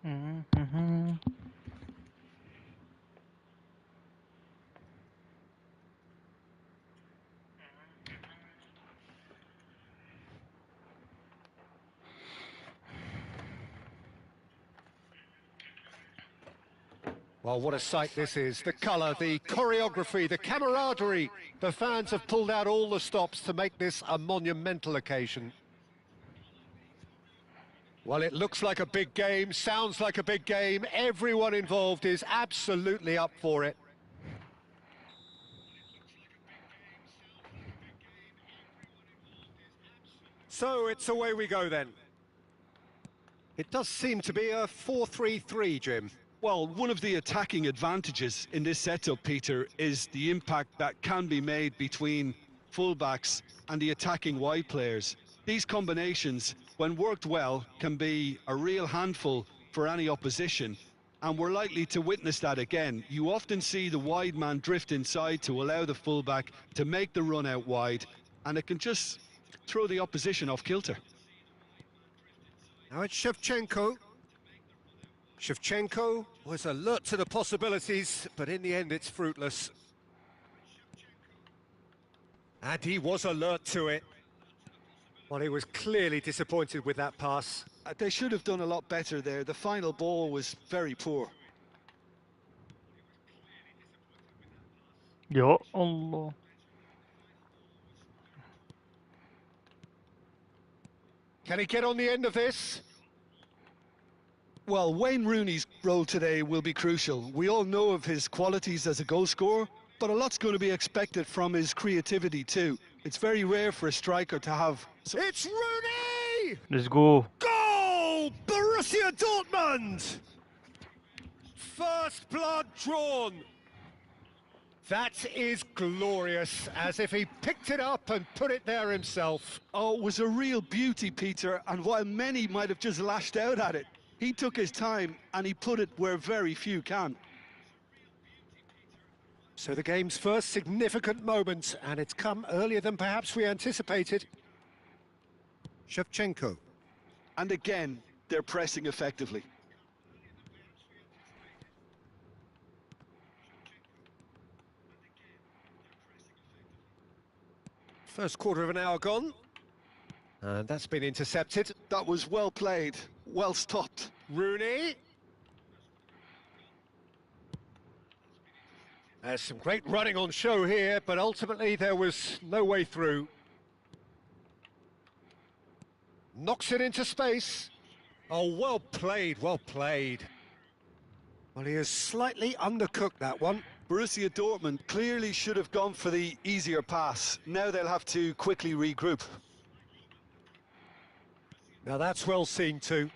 Mhm. Well, what a sight this is. The colour, the choreography, the camaraderie. The fans have pulled out all the stops to make this a monumental occasion. Well, it looks like a big game, sounds like a big game. Everyone involved is absolutely up for it. So it's away we go then. It does seem to be a 4-3-3, Jim. Well, one of the attacking advantages in this setup, Peter, is the impact that can be made between fullbacks and the attacking wide players. These combinations, when worked well, can be a real handful for any opposition, and we're likely to witness that again. You often see the wide man drift inside to allow the fullback to make the run out wide, and it can just throw the opposition off kilter. Now it's Shevchenko. Shevchenko was alert to the possibilities, but in the end it's fruitless. And he was alert to it. Well, he was clearly disappointed with that pass. They should have done a lot better there. The final ball was very poor. Ya Allah. Can he get on the end of this? Well, Wayne Rooney's role today will be crucial. We all know of his qualities as a goal scorer, but a lot's going to be expected from his creativity too. It's very rare for a striker to have... It's Rooney! Let's go. Goal! Borussia Dortmund! First blood drawn. That is glorious, as if he picked it up and put it there himself. Oh, it was a real beauty, Peter, and while many might have just lashed out at it, he took his time and he put it where very few can. So the game's first significant moment, and it's come earlier than perhaps we anticipated. Shevchenko. And again, they're pressing effectively. First quarter of an hour gone. And that's been intercepted. That was well played, well stopped. Rooney. There's some great running on show here, but ultimately there was no way through. Knocks it into space. Oh, well played, well played. Well, he has slightly undercooked that one. Borussia Dortmund clearly should have gone for the easier pass. Now they'll have to quickly regroup. Now that's well seen too.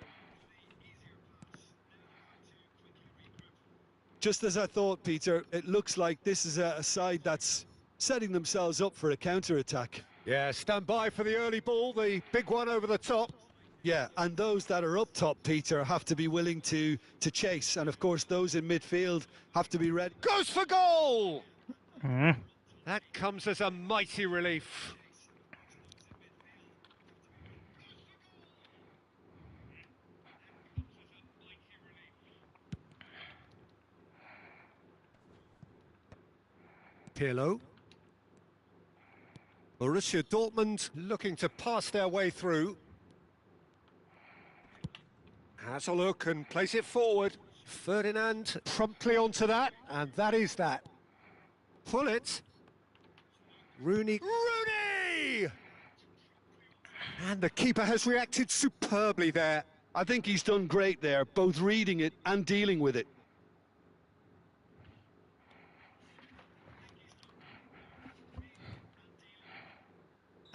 Just as I thought, Peter, it looks like this is a side that's setting themselves up for a counter-attack. Yeah, stand by for the early ball, the big one over the top. Yeah, and those that are up top, Peter, have to be willing to chase. And, of course, those in midfield have to be ready. Goes for goal! Mm. That comes as a mighty relief. Pirlo. Borussia Dortmund looking to pass their way through. Has a look and place it forward. Ferdinand promptly onto that, and that is that. Pull it. Rooney. Rooney! And the keeper has reacted superbly there. I think he's done great there, both reading it and dealing with it.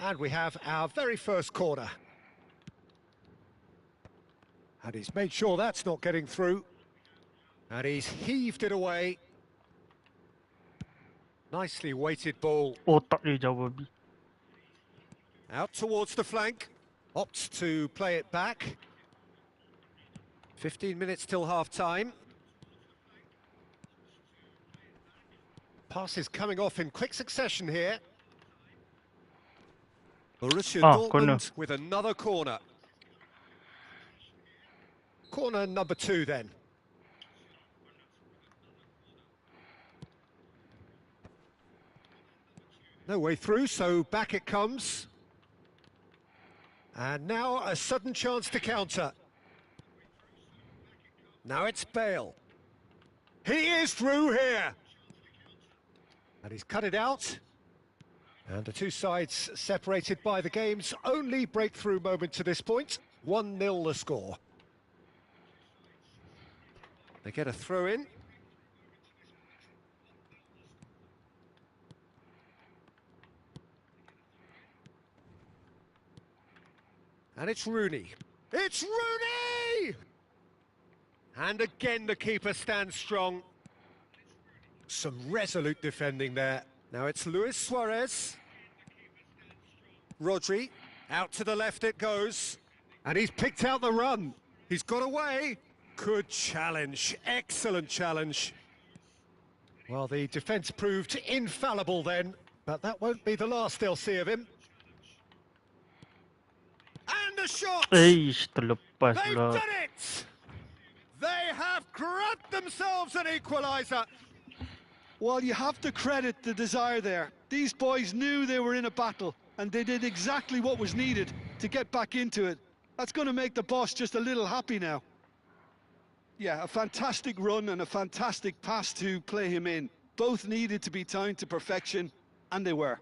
And we have our very first corner. And he's made sure that's not getting through. And he's heaved it away. Nicely weighted ball. Otak dia jawab. Out towards the flank. Opts to play it back. 15 minutes till half-time. Passes coming off in quick succession here. Borussia Dortmund corner. with another corner. Corner number 2 then. No way through, so back it comes. And now a sudden chance to counter. Now it's Bale. He is through here. And he's cut it out. And the two sides separated by the game's only breakthrough moment to this point. 1-0 the score. They get a throw in. And it's Rooney. It's Rooney! And again the keeper stands strong. Some resolute defending there. Now it's Luis Suarez. Rodri, out to the left it goes. And he's picked out the run. He's got away. Good challenge, excellent challenge. Well, the defence proved infallible then, but that won't be the last they'll see of him. And the shot! Eish, terlepas They've pula. done it! They have grabbed themselves an equaliser. Well, you have to credit the desire there. These boys knew they were in a battle, and they did exactly what was needed to get back into it. That's going to make the boss just a little happy now. Yeah, a fantastic run and a fantastic pass to play him in. Both needed to be timed to perfection, and they were.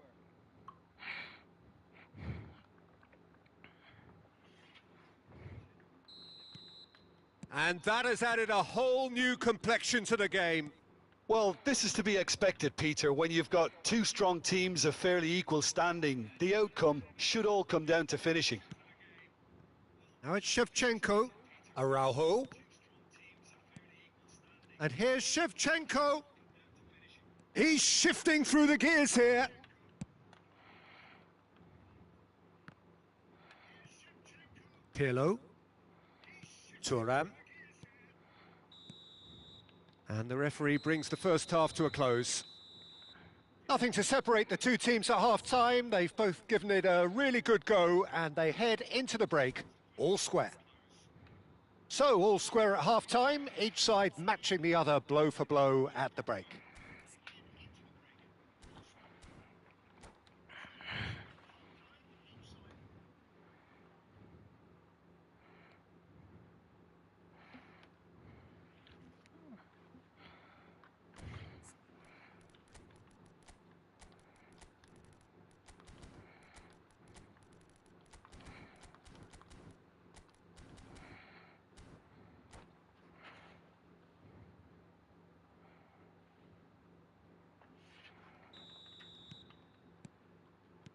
And that has added a whole new complexion to the game. Well, this is to be expected, Peter. When you've got two strong teams of fairly equal standing, the outcome should all come down to finishing. Now it's Shevchenko, Araujo. And here's Shevchenko. He's shifting through the gears here. Pirlo. Thuram. And the referee brings the first half to a close. Nothing to separate the two teams at half-time. They've both given it a really good go, and they head into the break all square. So, all square at half-time, each side matching the other blow for blow at the break.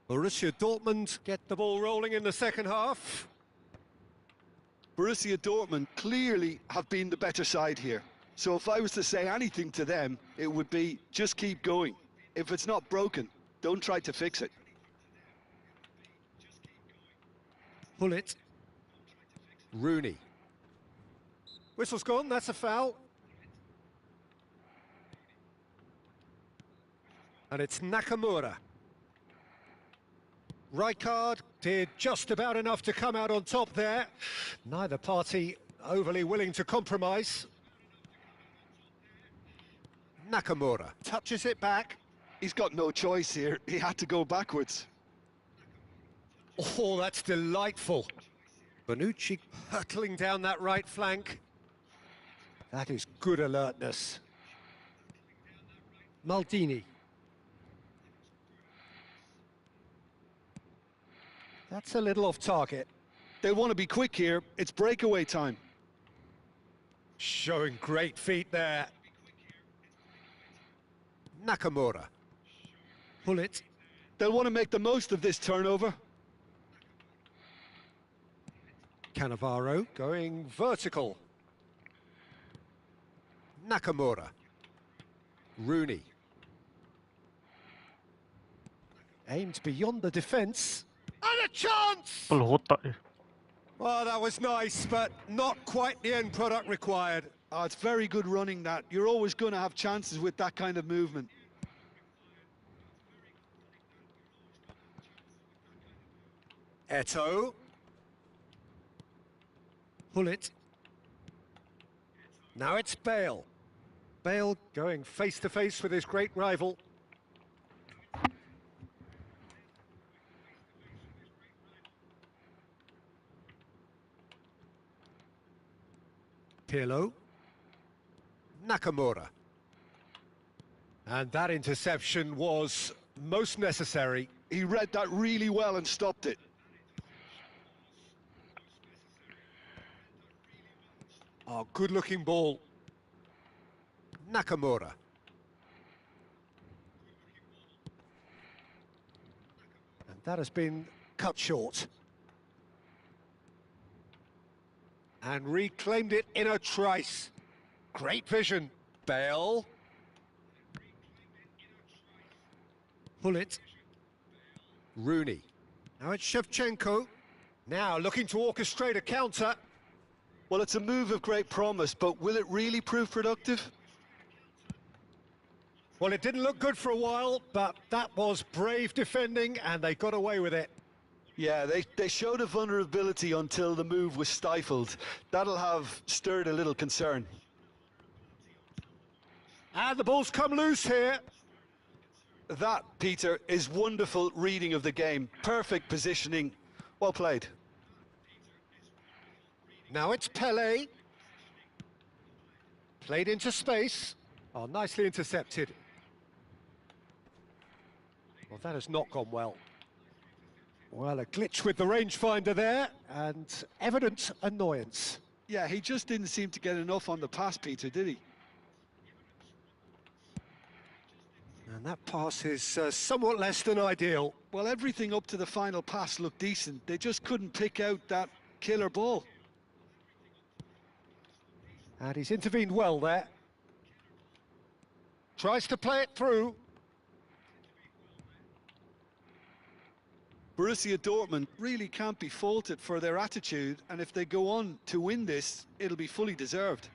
Borussia Dortmund get the ball rolling in the second half. Borussia Dortmund clearly have been the better side here. So if I was to say anything to them, it would be just keep going. If it's not broken, don't try to fix it. Pull it. Rooney. Whistle's gone, that's a foul. And it's Nakamura. Rijkaard did just about enough to come out on top there. Neither party overly willing to compromise. Nakamura touches it back. He's got no choice here. He had to go backwards. Oh, that's delightful. Bonucci hurtling down that right flank. That is good alertness. Maldini. That's a little off target. They want to be quick here. It's breakaway time. Showing great feet there. Nakamura. Pull it. They'll want to make the most of this turnover. Cannavaro going vertical. Nakamura. Rooney. Aimed beyond the defence. And a chance! Puluh otak dia. Oh, that was nice, but not quite the end product required. Oh, it's very good running that. You're always going to have chances with that kind of movement. Eto'o. Pull it. Now it's Bale. Bale going face to face with his great rival. Pirlo. Nakamura. And that interception was most necessary. He read that really well and stopped it. Oh, good-looking ball. Nakamura. And that has been cut short. And reclaimed it in a trice. Great vision. Bale. Pull it. Rooney. Now it's Shevchenko. Now looking to orchestrate a counter. Well, it's a move of great promise, but will it really prove productive? Well, it didn't look good for a while, but that was brave defending, and they got away with it. Yeah, they showed a vulnerability until the move was stifled. That'll have stirred a little concern. And the ball's come loose here. That, Peter, is wonderful reading of the game. Perfect positioning. Well played. Now it's Pele. Played into space. Oh, nicely intercepted. Well, that has not gone well. Well, a glitch with the rangefinder there, and evident annoyance. Yeah, he just didn't seem to get enough on the pass, Peter, did he? And that pass is somewhat less than ideal. Well, everything up to the final pass looked decent. They just couldn't pick out that killer ball. And he's intervened well there. Tries to play it through. Borussia Dortmund really can't be faulted for their attitude, and if they go on to win this, it'll be fully deserved.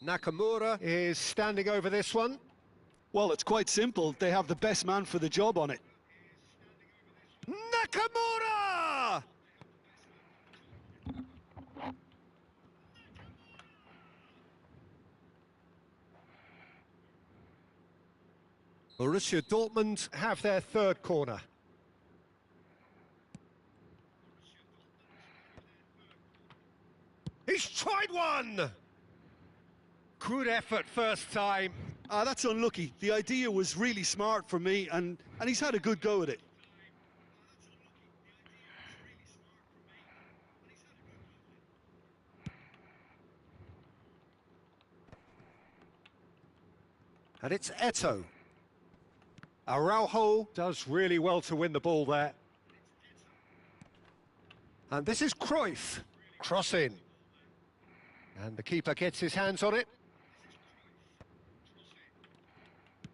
Nakamura is standing over this one. Well, it's quite simple. They have the best man for the job on it. Nakamura! Borussia Dortmund have their third corner. He's tried one! Good effort first time. That's unlucky. The idea was really smart for me, and he's had a good go at it. And it's Eto'o. Araujo does really well to win the ball there. And this is Cruyff. Cross in. And the keeper gets his hands on it.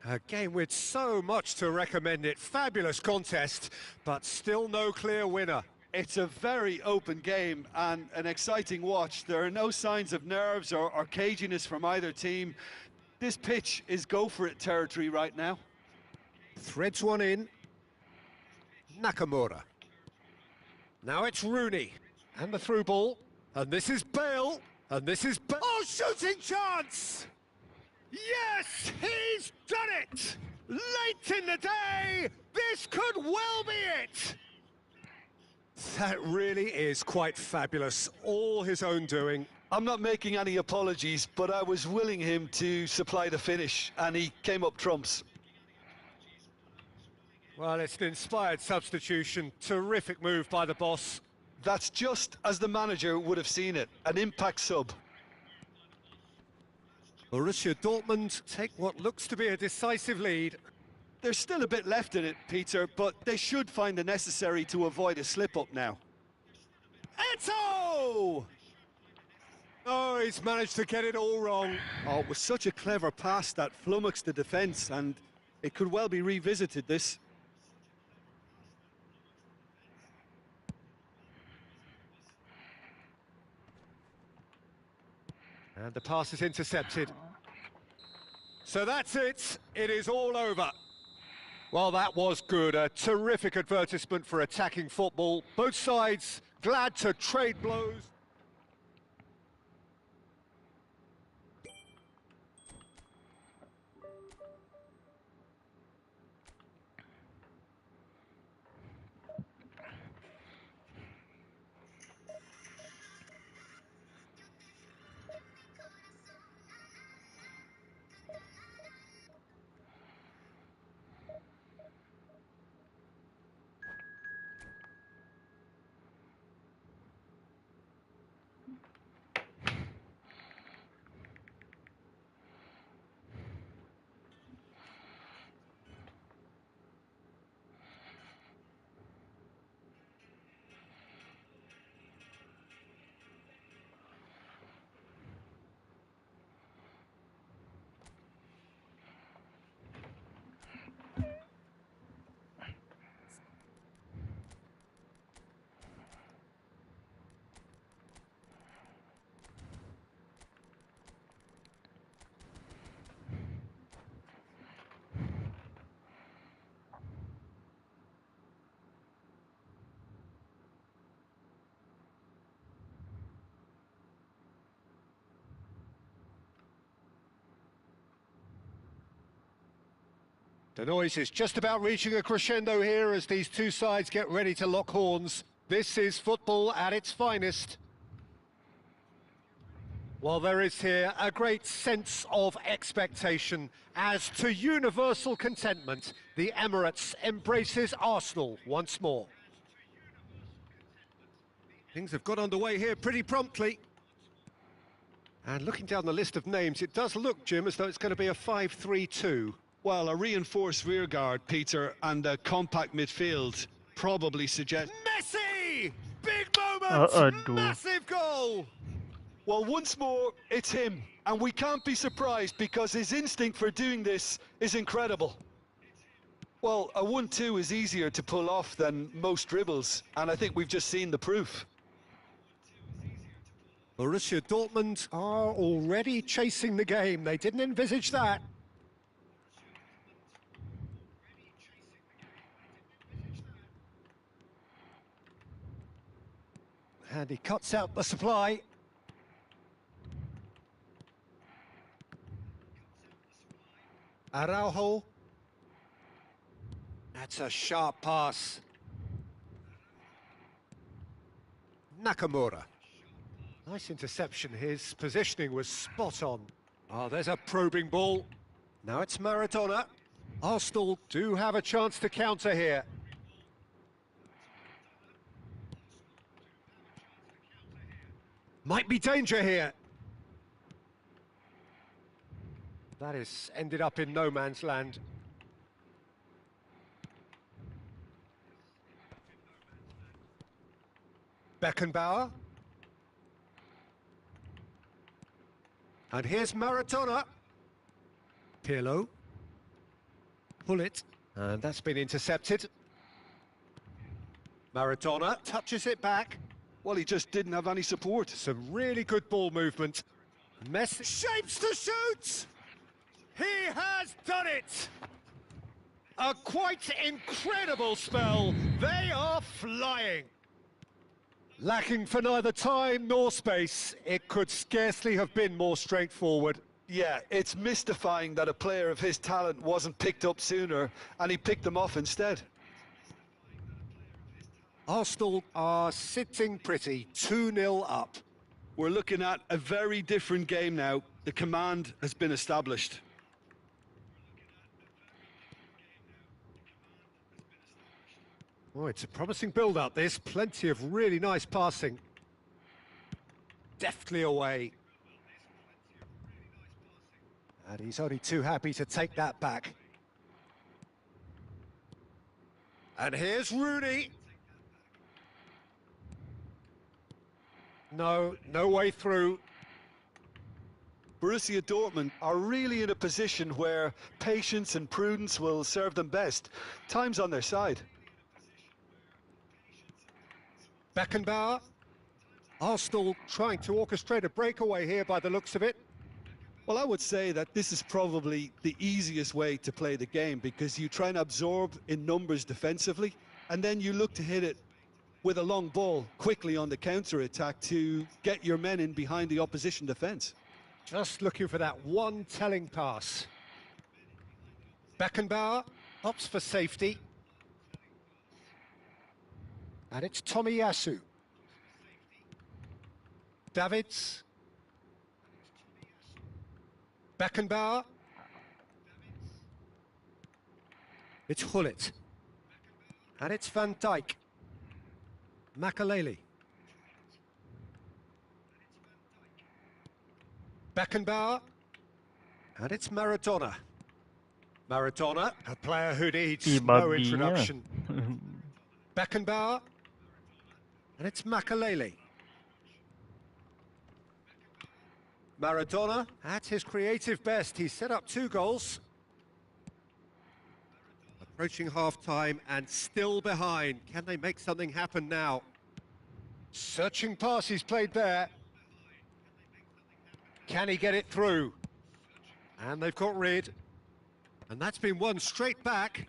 A game with so much to recommend it. Fabulous contest, but still no clear winner. It's a very open game and an exciting watch. There are no signs of nerves or caginess from either team. This pitch is go-for-it territory right now. Threads one in. Nakamura. Now it's Rooney. And the through ball. And this is Bale. And this is Bale. Oh, shooting chance! Yes, he's done it! Late in the day, this could well be it! That really is quite fabulous. All his own doing. I'm not making any apologies, but I was willing him to supply the finish, and he came up trumps. Well, it's an inspired substitution. Terrific move by the boss. That's just as the manager would have seen it, an impact sub. Borussia Dortmund take what looks to be a decisive lead. There's still a bit left in it, Peter, but they should find the necessary to avoid a slip-up now. Eto! Oh, he's managed to get it all wrong. Oh, it was such a clever pass that flummoxed the defence, and it could well be revisited, this. And the pass is intercepted. So that's it. It is all over. Well, that was good. A terrific advertisement for attacking football. Both sides glad to trade blows. The noise is just about reaching a crescendo here as these two sides get ready to lock horns. This is football at its finest. Well, there is here a great sense of expectation as to universal contentment. The Emirates embraces Arsenal once more. Things have got underway here pretty promptly. And looking down the list of names, it does look, Jim, as though it's going to be a 5-3-2. Well, a reinforced rearguard, Peter, and a compact midfield probably suggest... Messi! Big moment! Massive goal! Well, once more, it's him. And we can't be surprised because his instinct for doing this is incredible. Well, a 1-2 is easier to pull off than most dribbles, and I think we've just seen the proof. Borussia Dortmund are already chasing the game. They didn't envisage that. And he cuts out the supply. Araujo. That's a sharp pass. Nakamura. Nice interception. His positioning was spot on. Oh, there's a probing ball. Now it's Maradona. Arsenal do have a chance to counter here. Might be danger here. That has ended up in no man's land. Beckenbauer. And here's Maradona. Pirlo. Pull it. And that's been intercepted. Maradona touches it back. Well, he just didn't have any support. Some really good ball movement. Messi shapes to shoot! He has done it! A quite incredible spell. They are flying. Lacking for neither time nor space, it could scarcely have been more straightforward. Yeah, it's mystifying that a player of his talent wasn't picked up sooner, and he picked them off instead. Arsenal are sitting pretty, 2-0 up. We're looking at a very different game now. The command has been established. Oh, it's a promising build-up, this. Plenty of really nice passing. Deftly away. And he's only too happy to take that back. And here's Rooney. No way through. Borussia Dortmund are really in a position where patience and prudence will serve them best. Time's on their side. Beckenbauer. Arsenal trying to orchestrate a breakaway here by the looks of it. Well, I would say that this is probably the easiest way to play the game, because you try and absorb in numbers defensively, and then you look to hit it with a long ball quickly on the counter-attack to get your men in behind the opposition defence. Just looking for that one telling pass. Beckenbauer opts for safety. And it's Tomiyasu. Davids. Beckenbauer. It's Hullet. And it's Van Dijk. Makaleli. Beckenbauer. And it's Maradona. Maradona, a player who needs Ih, no babinya. introduction. Beckenbauer. And it's Makaleli. Maradona at his creative best. He's set up 2 goals. Approaching half-time and still behind. Can they make something happen now? Searching pass he's played there. Can he get it through? And they've got rid. And that's been won straight back.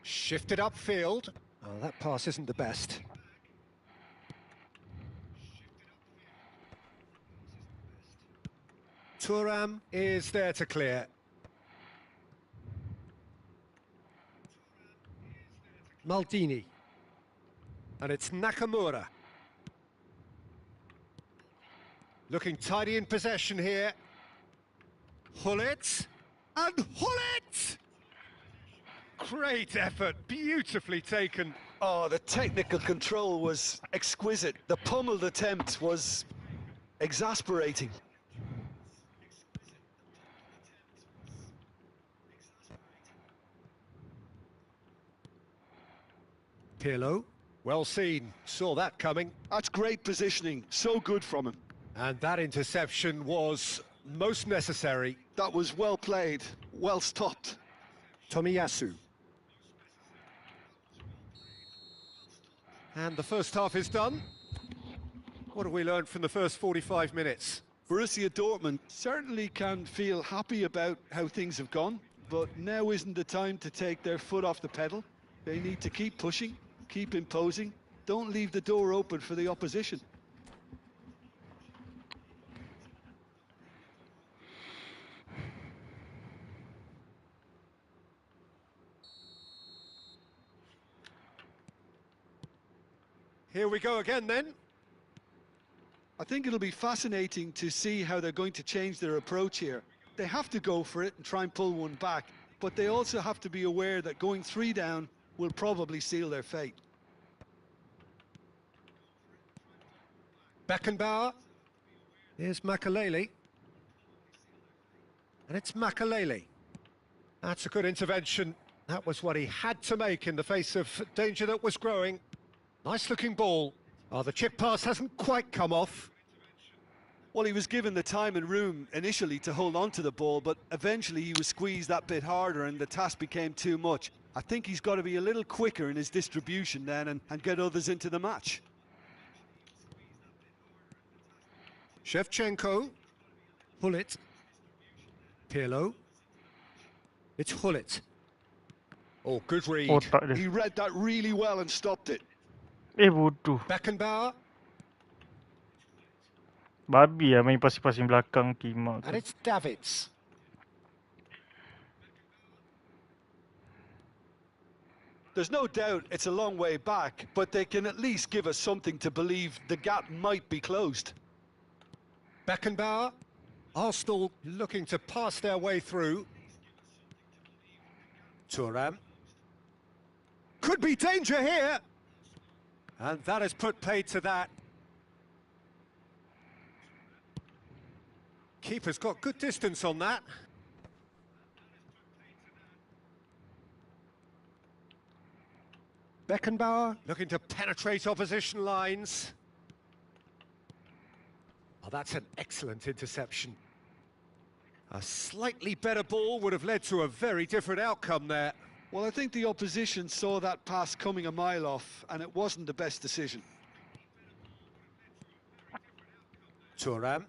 Shifted upfield. Oh, that pass isn't the best. Thuram is there to clear. Maldini. And it's Nakamura. Looking tidy in possession here. Hullet. And Hullet! Great effort, beautifully taken. Oh, the technical control was exquisite. The pummeled attempt was exasperating. Pirlo, well seen, saw that coming. That's great positioning, so good from him. And that interception was most necessary. That was well played, well stopped. Tomiyasu. And the first half is done. What have we learned from the first 45 minutes? Borussia Dortmund certainly can feel happy about how things have gone, but now isn't the time to take their foot off the pedal. They need to keep pushing, keep imposing, don't leave the door open for the opposition. Here we go again then. I think it'll be fascinating to see how they're going to change their approach here. They have to go for it and try and pull one back, but they also have to be aware that going 3 down will probably seal their fate. Beckenbauer. Here's Makaleli. And it's Makaleli. That's a good intervention. That was what he had to make in the face of danger that was growing. Nice looking ball. Oh, the chip pass hasn't quite come off. Well, he was given the time and room initially to hold on to the ball, but eventually he was squeezed that bit harder and the task became too much. I think he's got to be a little quicker in his distribution then and get others into the match. Shevchenko. Hullet. Pirlo. It's Hullet. Oh, good read. Otak dia. He read that really well and stopped it. Bodoh. Beckenbauer. Babi lah main pasing-pasing belakang Kima And tu. it's Davids. There's no doubt it's a long way back, but they can at least give us something to believe the gap might be closed. Beckenbauer. Arsenal looking to pass their way through. Thuram. Could be danger here. And that has put paid to that. Keeper's got good distance on that. Beckenbauer looking to penetrate opposition lines. Oh, that's an excellent interception. A slightly better ball would have led to a very different outcome there. Well, I think the opposition saw that pass coming a mile off, and it wasn't the best decision. Thuram.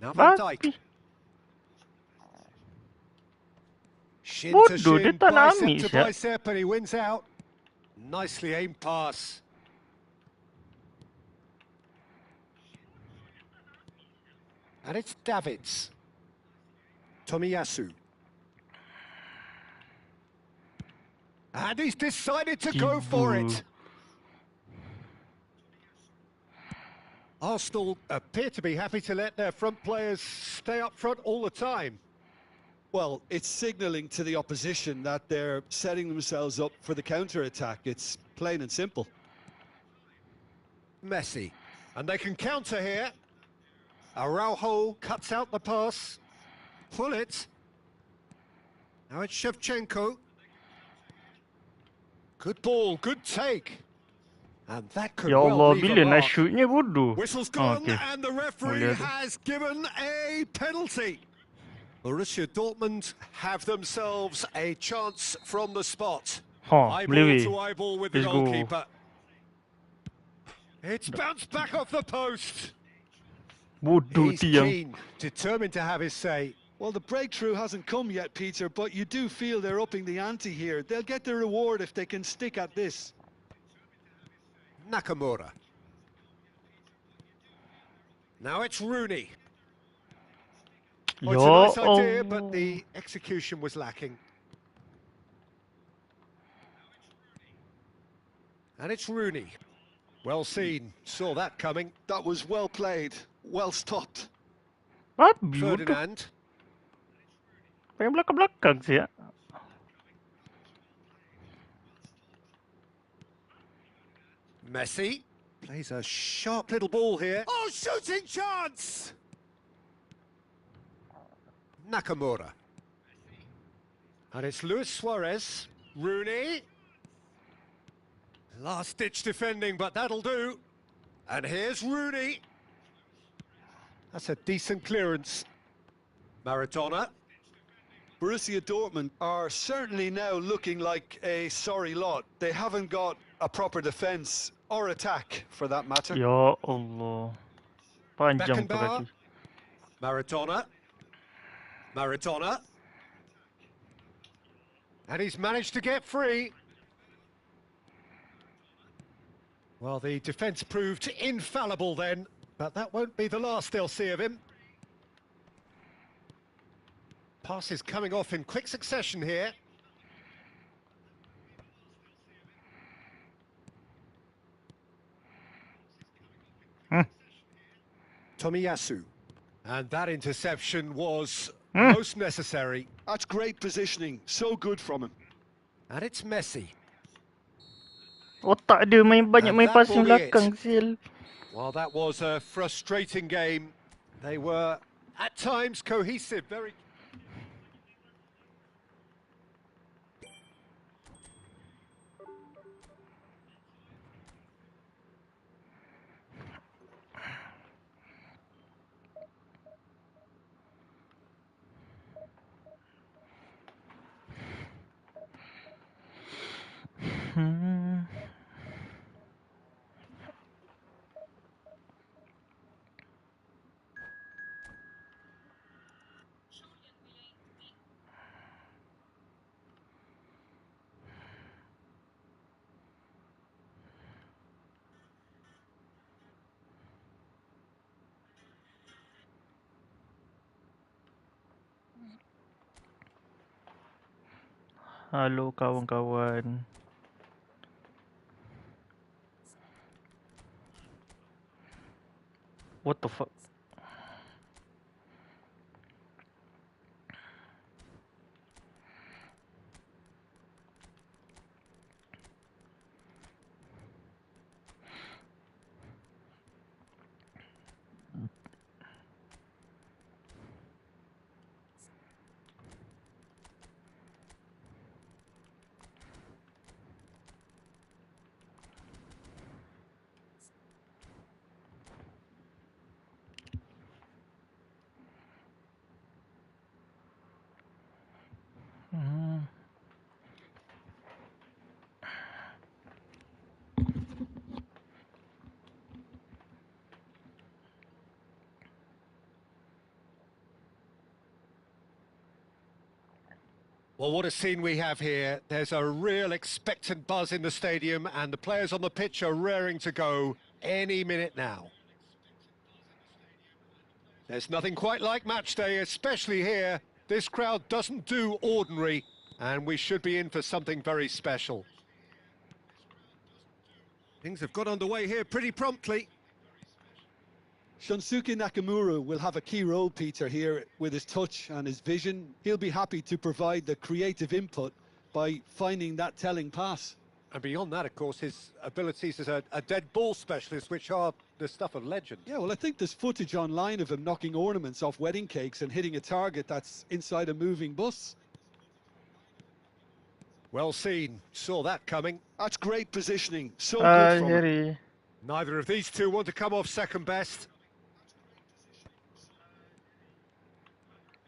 Now Van Dijk. Babi. Shin to Bodoh, dia shin, tak nak bicep ambil to siap. bicep, and he wins out. Nicely aimed pass. And it's Davids. Tomiyasu. And he's decided to go for it. Arsenal appear to be happy to let their front players stay up front all the time. Well, it's signalling to the opposition that they're setting themselves up for the counter-attack. It's plain and simple. Messi. And they can counter here. Araujo cuts out the pass. Pull it. Now it's Shevchenko. Good ball, good take. And that could Ya well Allah, leave a bila nak mark. shootnya bodoh. Whistle's Oh, gone, okay. and the referee Boleh ada. has given a penalty. Borussia Dortmund have themselves a chance from the spot. Ha, Eyeball boleh to weh. eyeball with the Let's go. goalkeeper. It's bounced back off the post. Bodoh He's tiang. keen, determined to have his say. Well, the breakthrough hasn't come yet, Peter, but you do feel they're upping the ante here. They'll get their reward if they can stick at this. Nakamura. Now it's Rooney. Ya Oh, it's a nice idea, but Allah. the execution was lacking. And it's Rooney. Well seen, saw that coming. That was well played, well stopped. Babi bodoh. Ferdinand. Pengen belakang-belakang siap. Messi plays a sharp little ball here. Oh, shooting chance! Nakamura. And it's Luis Suarez. Rooney. Last-ditch defending, but that'll do. And here's Rooney. That's a decent clearance. Maradona. Borussia Dortmund are certainly now looking like a sorry lot. They haven't got a proper defence or attack, for that matter. Ya Allah. Panjang tu Beckenbauer. kaki. Maradona. Maradona. And he's managed to get free. Well, the defence proved infallible then, but that won't be the last they'll see of him. Passes coming off in quick succession here. Tomiyasu. And that interception was most necessary. That's great positioning, so good from him. And it's Messi. Otak dia main banyak And main that passing will be it. belakang sial. Well, that was a frustrating game. They were, at times, cohesive, very... Halo kawan-kawan. What the fuck? Well, what a scene we have here. There's a real expectant buzz in the stadium, and the players on the pitch are raring to go any minute now. There's nothing quite like match day, especially here. This crowd doesn't do ordinary, and we should be in for something very special. Things have got underway here pretty promptly. Shunsuke Nakamura will have a key role, Peter, here with his touch and his vision. He'll be happy to provide the creative input by finding that telling pass. And beyond that, of course, his abilities as a dead ball specialist, which are the stuff of legend. Yeah, well, I think there's footage online of him knocking ornaments off wedding cakes and hitting a target that's inside a moving bus. Well seen. Saw that coming. That's great positioning. So good from him. Harry. Neither of these two want to come off second best.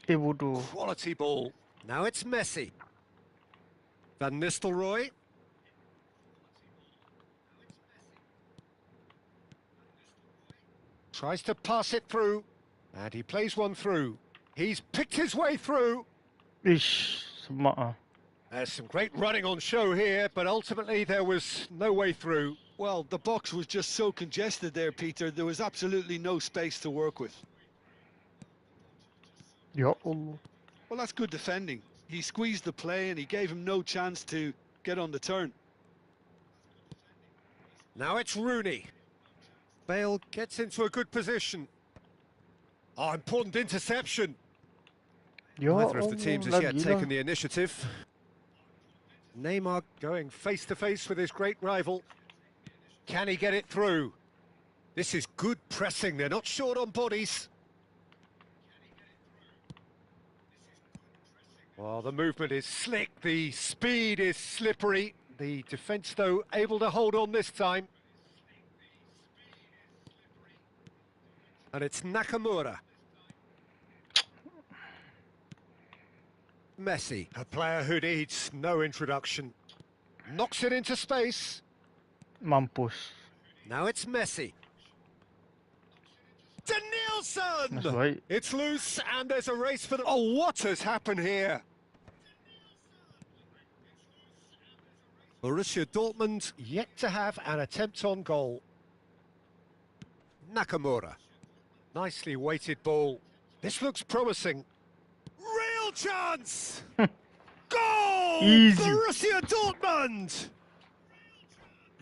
Bodoh. Quality ball. Now it's Messi. Van Nistelrooy. Tries to pass it through. And he plays one through. He's picked his way through. Ish, semak ah. There's some great running on show here, but ultimately there was no way through. Well, the box was just so congested there, Peter. There was absolutely no space to work with. Ya Allah. Well, that's good defending. He squeezed the play and he gave him no chance to get on the turn. Now it's Rooney. Bale gets into a good position. Oh, important interception. Ya Neither of the teams has Allah, yet lagi taken lah. the initiative. Neymar going face-to-face with his great rival. Can he get it through? This is good pressing. They're not short on bodies. Well, the movement is slick. The speed is slippery. The defence, though, able to hold on this time. And it's Nakamura. Messi, a player who needs no introduction. Knocks it into space. Mampus. Now it's Messi. Danielson! That's right. It's loose and there's a race for the... Oh, what has happened here? Borussia Dortmund yet to have an attempt on goal. Nakamura. Nicely weighted ball. This looks promising. Real chance! Goal! Easy. Borussia Dortmund!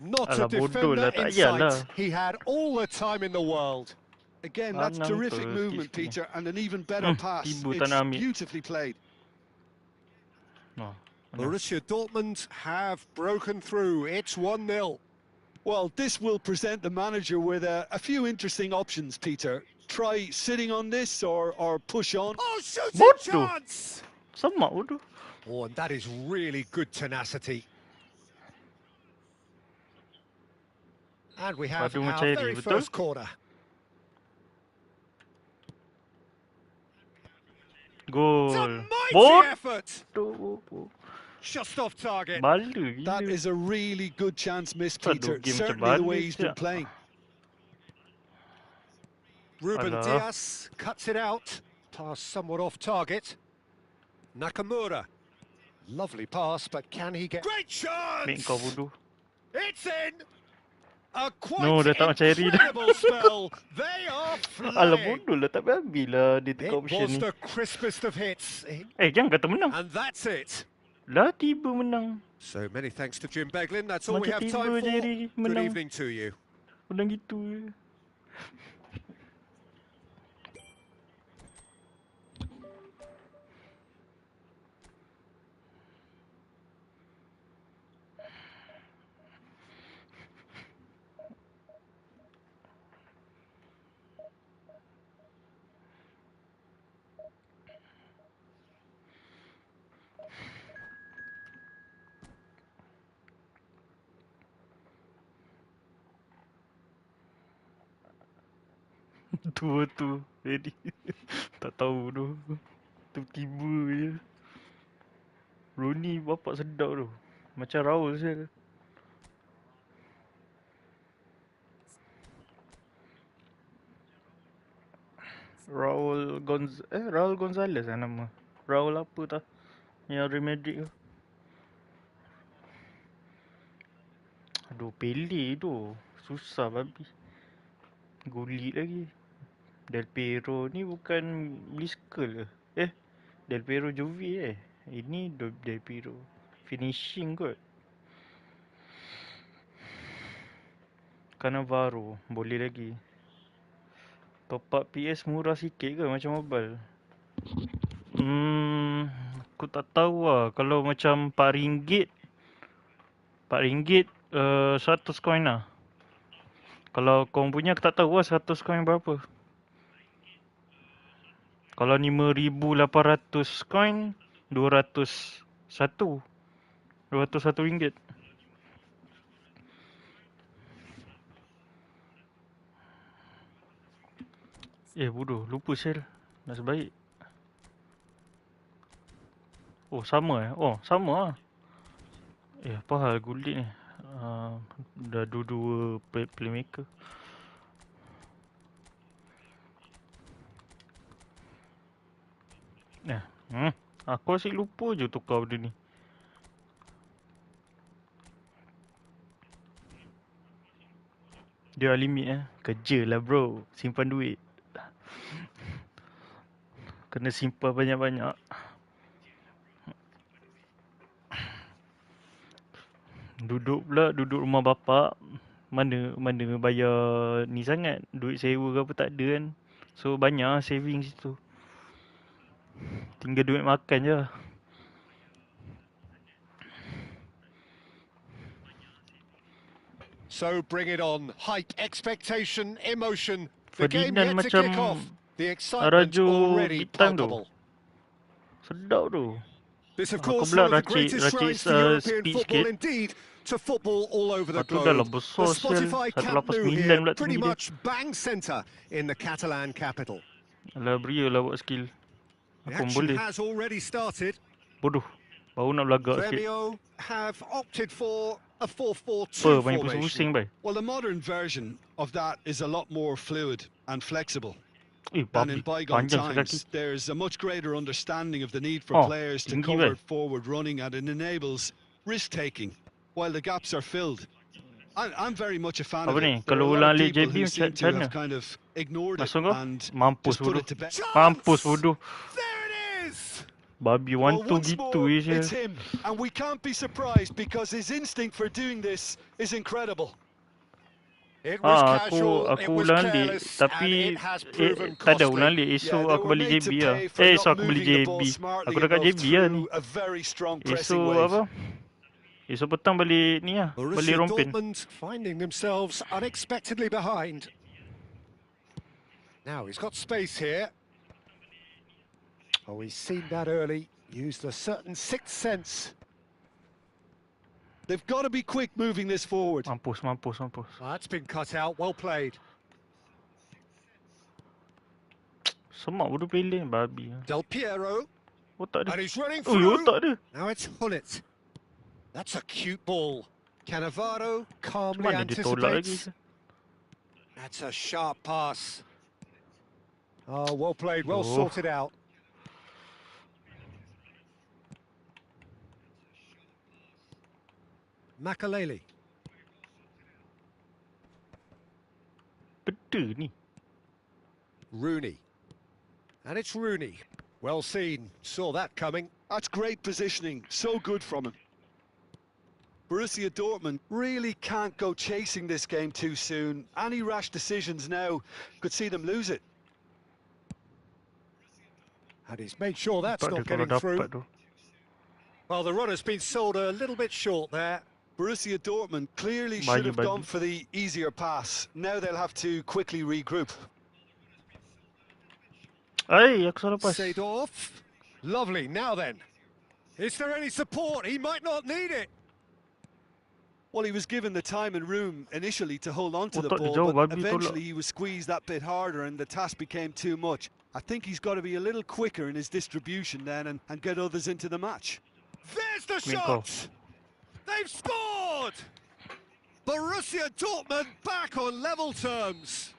Not Alah, a bodoh lah, defender in tak payahlah. sight. He had all the time in the world. Again, that's Tanam terrific terus movement, sikit ni. Peter, and an even better pass. tiba It's tak nak ambil. beautifully played. Oh, Borussia Dortmund have broken through. It's 1-0. Well, this will present the manager with a few interesting options, Peter. Try sitting on this or push on. Oh, shooting Bodoh. chance! semak bodoh. Oh, and that is really good tenacity. And we have Padu our mencari, very betul? first corner. It's a Gol. mighty effort! Bodoh. Just off target. Bala gila. That is a really good chance missed, Aduh, Peter. game Certainly the macam way balik he's been siap. playing. Ruben Alah. Dias cuts it out. Pass somewhat off target. Nakamura. Lovely pass, but can he get... Great Ambil chance! kau bodoh. It's in! A quite No, dah tak macam Harry dah. incredible spell. They are Alah flying. bodoh lah, tak payah ambil lah dia It tukar option was ni. the crispest of hits. Jangan kata menang. And that's it. Lah tiba menang. So many thanks to Jim Beglin. That's all we Macam have tiba time for. je Harry Good menang. evening to you. Menang gitu je. Tua tu Harry. Tak tahu tu. Tiba-tiba je. Rooney bapak sedap tu. Macam Raul saya. Raul Gonzalez lah nama. Raul apa tak? Yang Real Madrid tu. Aduh, Pele tu. Susah babi. Guli lagi. Del Piero ni bukan Blisker ke? Del Piero Juve Ini Del Piero. Finishing kot. Cannavaro. Boleh lagi. Top up PS murah sikit ke macam mobile? Aku tak tahu lah. Kalau macam RM4, RM4 100 coin lah. Kalau kau punya aku tak tahu lah 100 coin berapa. Kalau 5,800 coin 201 RM201. Bodoh, lupa sel. Nasib baik. Oh, sama Oh, sama lah. Apa hal Gullit ni? Dah dua playmaker. Aku asyik lupa je tukar benda ni. Dia limit Kerja lah bro. Simpan duit. Kena simpan banyak-banyak. Duduk rumah bapak. Mana bayar ni sangat. Duit sewa ke apa tak ada kan. So banyak saving situ. Tinggal duit makan je. So bring it on. Hype, expectation, emotion. The game Ferdinand yet to kick macam off. The excitement Rajo already big time tu. palpable. Sedap tu. This, of Aku course, pula one of the greatest shrines to European speed football, sikit. indeed, to football all over the Lepas tu dah lah globe. besar The sial. Spotify Camp Nou 189 here, pula pretty tinggi dia. much bang centre in the Catalan capital. Alah, beria lah buat skill. The Aku pun action boleh. has already started. Bodoh. Baru nak belagak sikit. Gremio have opted for a 4-4-2 Apa main formation. pusing-pusing bai? Well, the modern version of that is a lot more fluid and flexible than Babi. in bygone Panjang sekali. times. There's a much greater understanding of the need for players to tinggi cover bai. forward running, and it enables risk-taking while the gaps are filled. I'm very much a fan Apa of ni? it. There are Kalau a lot ulang of alik people JB who macam seem to mana? have kind of ignored it Masuk kau? and Mampus just put bodoh. it to bed. Mampus bodoh. There it is! Babi Well, one two once gitu more, je. it's him, and we can't be surprised because his instinct for doing this is incredible. It was casual, Aku it was ulang alik. careless, and Tapi it has proven tak ada costly. ulang alik. Esok Yeah, they aku were balik made to JB lah. pay for not Esok aku balik moving the JB. ball smartly Aku dekat enough JB lah ni. through a very strong pressing Esok wave. apa? Esok petang balik ni lah. Balik Borussia Rompin. Dortmund finding themselves unexpectedly behind. Now he's got space here. Oh, he's seen that early. Used a certain sixth sense. They've got to be quick moving this forward. Mampus. That's been cut out. Well played. Semak bodoh Pele ni. Babi. Del Piero. Otak And dia. he's running Oh, through. otak dia. Now it's Hullet. That's a cute ball. Cannavaro calmly Mana dia tolak lagi? anticipates. That's a sharp pass. Oh, well played, well Oh. sorted out. Makaleli. Benda ni. Rooney. And it's Rooney. Well seen. Saw that coming. That's great positioning. So good from him. Borussia Dortmund really can't go chasing this game too soon. Any rash decisions now could see them lose it. And he's made sure that's Tak dia not kalau getting through. dapat tu. Well, the run has been sold a little bit short there. Borussia Dortmund clearly should have Bagi. gone for the easier pass. Now they'll have to quickly regroup. Aku salah pas. Seedorf. Lovely. Now then. Is there any support? He might not need it. Well, he was given the time and room initially to hold on to the Otak dia ball, jauh, but babi eventually tolak. he was squeezed that bit harder and the task became too much. I think he's got to be a little quicker in his distribution then and get others into the match. There's the Green goal. shot. They've scored. Borussia Dortmund back on level terms.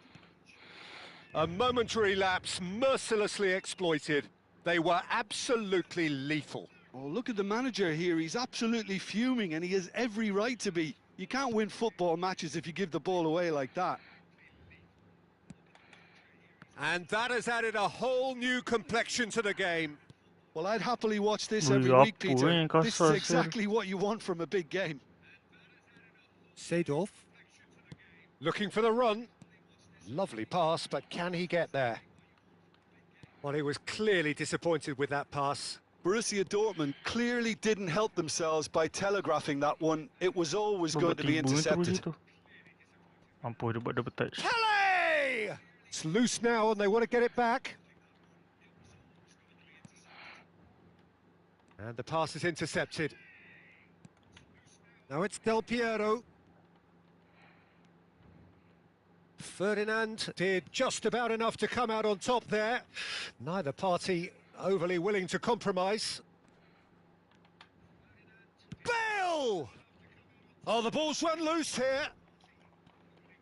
A momentary lapse mercilessly exploited. They were absolutely lethal. Oh, look at the manager here. He's absolutely fuming, and he has every right to be. You can't win football matches if you give the ball away like that. And that has added a whole new complexion to the game. Well, I'd happily watch this Wih, every week, apa Peter. yang This is kasar, Sir? exactly what you want from a big game. Seedorf looking for the run. Lovely pass, but can he get there? Well, he was clearly disappointed with that pass. Borussia Dortmund clearly didn't help themselves by telegraphing that one. It was always going to be Tiba-tiba terus intercepted. itu. Apa dia buat double touch? Kelly! It's loose now and they want to get it back. And the pass is intercepted. Now it's Del Piero. Ferdinand did just about enough to come out on top there. Neither party overly willing to compromise. Bale! Oh, the ball's run loose here.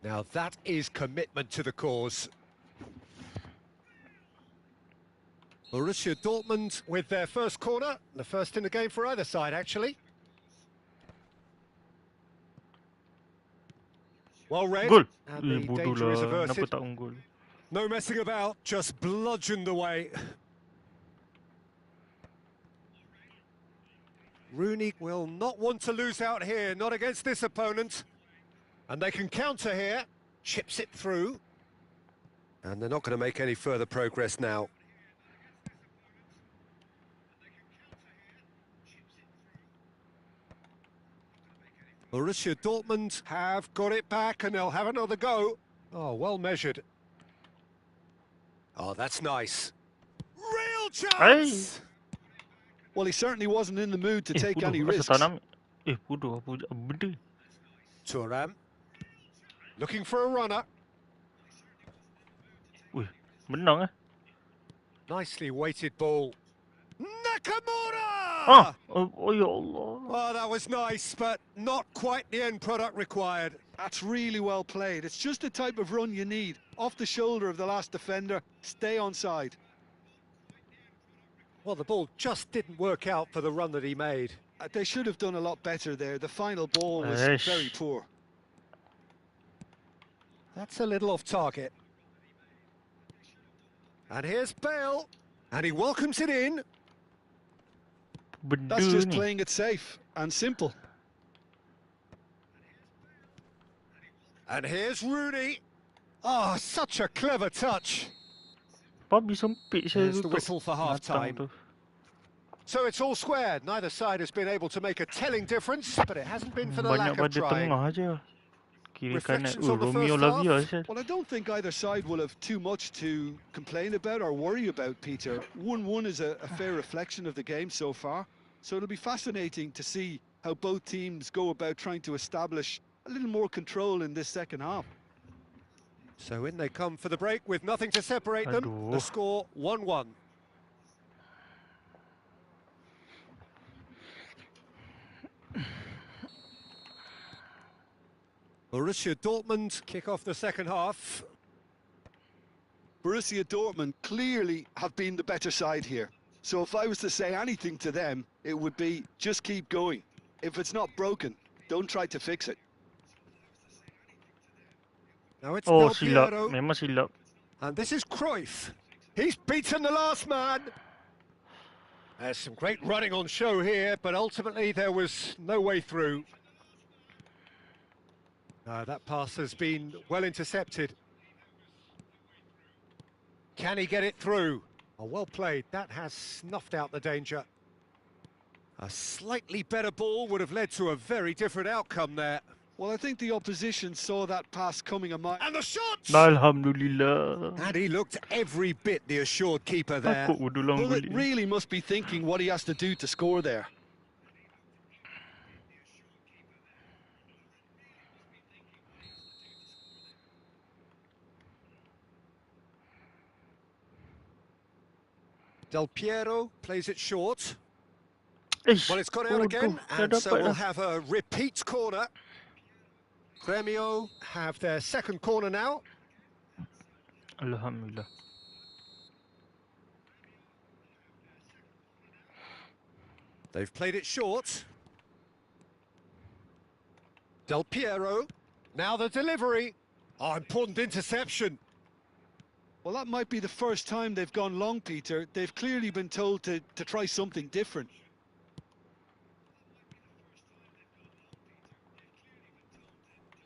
Now that is commitment to the cause. Borussia Dortmund with their first corner, the first in the game for either side, actually. Well read, Gol. and Eh, the bodoh danger is lah. Kenapa averted. tak on goal? No messing about, just bludgeoned away. Rooney will not want to lose out here, not against this opponent. And they can counter here, chips it through. And they're not going to make any further progress now. Borussia Dortmund have got it back and they'll have another go. Oh, well measured. Oh, that's nice. Real chance! Well, he certainly wasn't in the mood to take bodoh. any Asal risks. tanam. Bodoh. Apa benda? Thuram looking for a runner. Wih, menang eh. Nicely weighted ball. Nakamura! Ah! Oh, ya Allah. Oh, that was nice, but not quite the end product required. That's really well played. It's just the type of run you need. Off the shoulder of the last defender, stay onside. Well, the ball just didn't work out for the run that he made. They should have done a lot better there. The final ball was Eish. very poor. That's a little off target. And here's Bale, and he welcomes it in. Benda That's just ni. playing it safe and simple. And here's Rooney. Oh, such a clever touch. Pabi sempit saya There's the tutup. whistle for half-time. Matang tu. So it's all square. Neither side has been able to make a telling difference, but it hasn't been for the Banyak lack of pada trying. tengah aja. Kiri kanan. Reflections on the Romeo first lagi lah. half. Syed. Well, I don't think either side will have too much to complain about or worry about, Peter. 1-1 is a fair reflection of the game so far. So it'll be fascinating to see how both teams go about trying to establish a little more control in this second half. So in they come for the break with nothing to separate them. The Aduh. score 1-1. Borussia Dortmund kick off the second half. Borussia Dortmund clearly have been the better side here. So if I was to say anything to them, it would be just keep going. If it's not broken, don't try to fix it. Now it's Oh, Del silap. Piero, Memang silap. and this is Cruyff. He's beaten the last man. There's some great running on show here, but ultimately there was no way through. That pass has been well intercepted. Can he get it through? Oh, well played. That has snuffed out the danger. A slightly better ball would have led to a very different outcome there. Well, I think the opposition saw that pass coming a mile. And the shot! Alhamdulillah. And he looked every bit the assured keeper there. Takut berdulang Well, it balik. really must be thinking what he has to do to score there. Del Piero plays it short. Ish, Well, it's gone out again, dah and so dapat we'll dah. have a repeat corner. Gremio have their second corner now. They've played it short. Del Piero. Now the delivery. Oh, important interception. Well, that might be the first time they've gone long, Peter. They've clearly been told to try something different.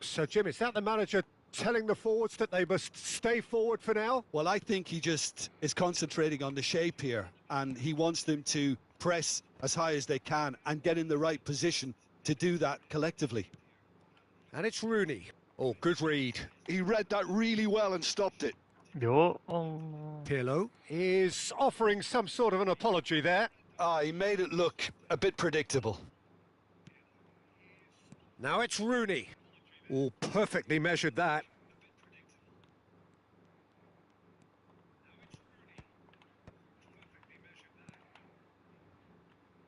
So, Jim, is that the manager telling the forwards that they must stay forward for now? Well, I think he just is concentrating on the shape here, and he wants them to press as high as they can and get in the right position to do that collectively. And it's Rooney. Oh, good read. He read that really well and stopped it. Yo Allah. Pirlo is offering some sort of an apology there. He made it look a bit predictable. Now it's Rooney. Oh, perfectly measured that.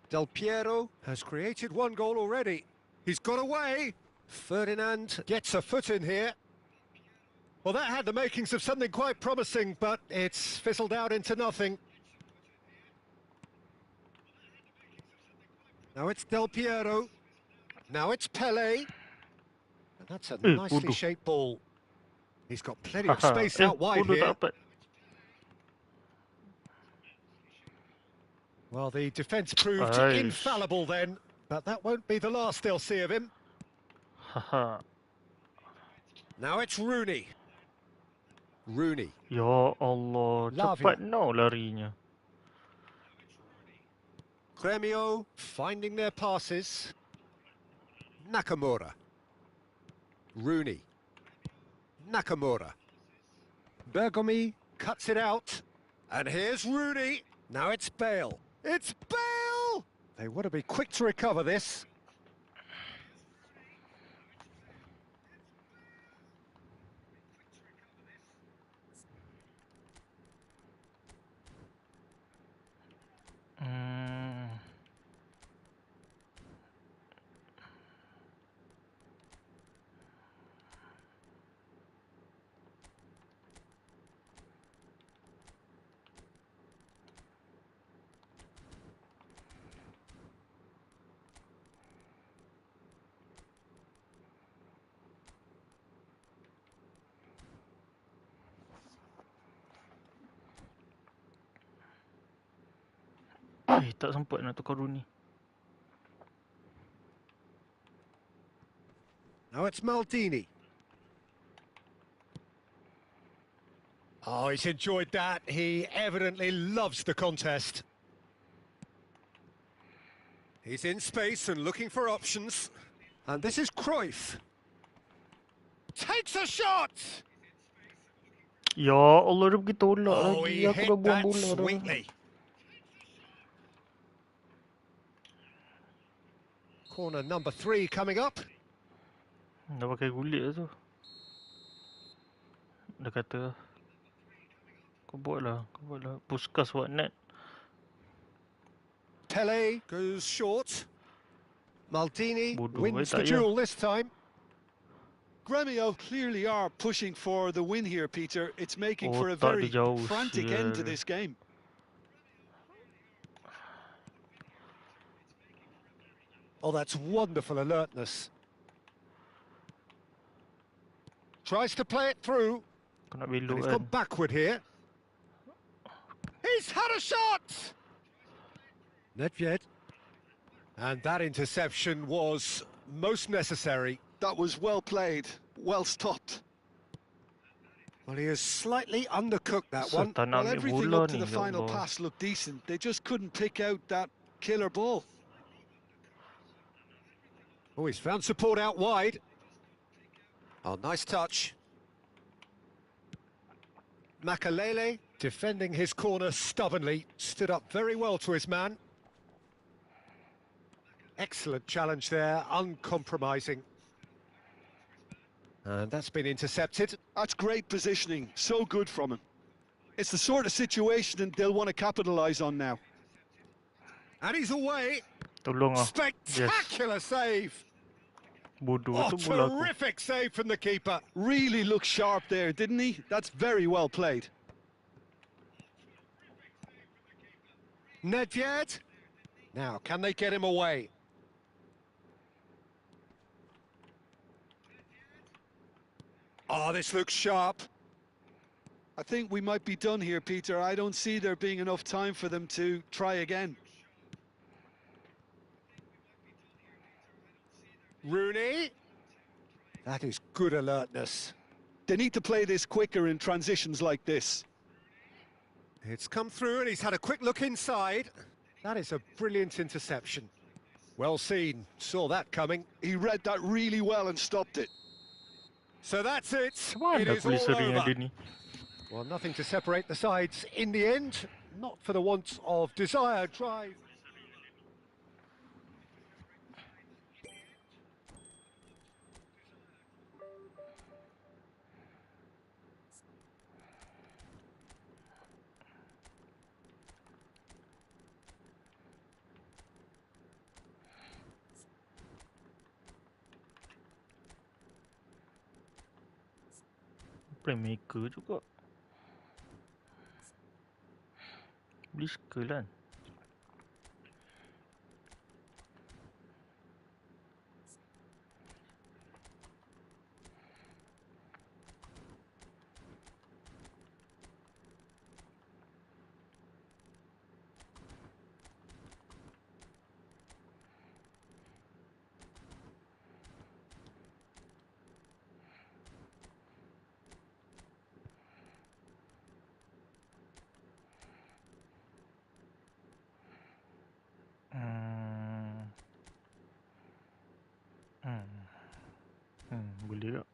Del Piero has created one goal already. He's got away. Ferdinand gets a foot in here. Well, that had the makings of something quite promising, but it's fizzled out into nothing. Now it's Del Piero. Now it's Pele. And that's a nicely shaped ball. He's got plenty of space out wide here. Well, the defence proved infallible then, but that won't be the last they'll see of him. Now it's Rooney. Rooney. Ya Allah, cepat no larinya. Gremio finding their passes. Nakamura. Rooney. Nakamura. Bergomi cuts it out. And here's Rooney. Now it's Bale. It's Bale! They want to be quick to recover this. Tak sempat nak tukar Rooney. Now it's Maldini. Oh, he's enjoyed that. He evidently loves the contest. He's in space and looking for options. And this is Cruyff. Takes a shot! Ya Allah, dia pergi tolak Oh, lagi. he Aku hit dah buang that bola dah. sweetly. Corner number 3 coming up. Dah pakai gulit tu. Dia kata, kau buat lah. Puskas buat net. Pele goes short. Maldini Bodoh, wins the tak payah. duel this time. Gremio clearly are pushing for the win here, Peter. It's making for a Otak very dia jauh, frantic end to sial. this game. Oh, that's wonderful alertness. Tries to play it through. Kau nak And belok he's kan. gone backward here. He's had a shot! Nedved. And that interception was most necessary. That was well played, well stopped. Well, he has slightly undercooked that one. Tak Well, nak ambil everything bola up to ni, the ya final Allah. pass looked decent. They just couldn't pick out that killer ball. Oh, he's found support out wide. Oh, nice touch. Makalele defending his corner stubbornly, stood up very well to his man. Excellent challenge there, uncompromising. And that's been intercepted. That's great positioning, so good from him. It's the sort of situation they'll want to capitalise on now. And he's away. Tolong ah. Spectacular save. Bodoh Oh, tu bola aku. terrific save from the keeper. Really looked sharp there, didn't he? That's very well played. Nedved. Now, can they get him away? Oh, this looks sharp. I think we might be done here, Peter. I don't see there being enough time for them to try again. Rooney. That is good alertness. They need to play this quicker in transitions like this. It's come through and he's had a quick look inside. That is a brilliant interception. Well seen, saw that coming. He read that really well and stopped it. So that's it, Macam it mana is boleh all sering over. ada ni? Well, nothing to separate the sides in the end, not for the want of desire, drive. Playmaker juga. Beli skill kan? Hmm. Hmm. Boleh tak?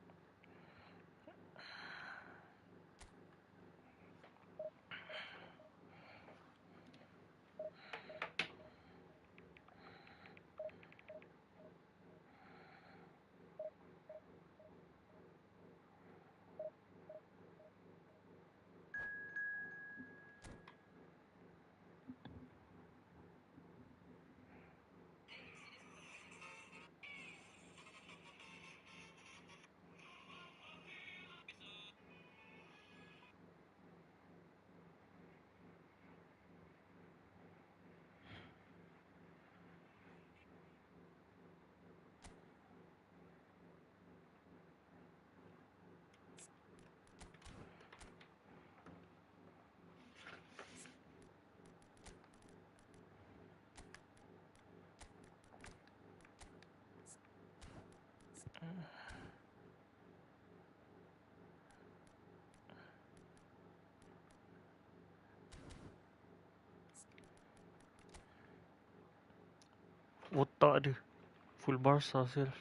Otak dia. Full Barca sel.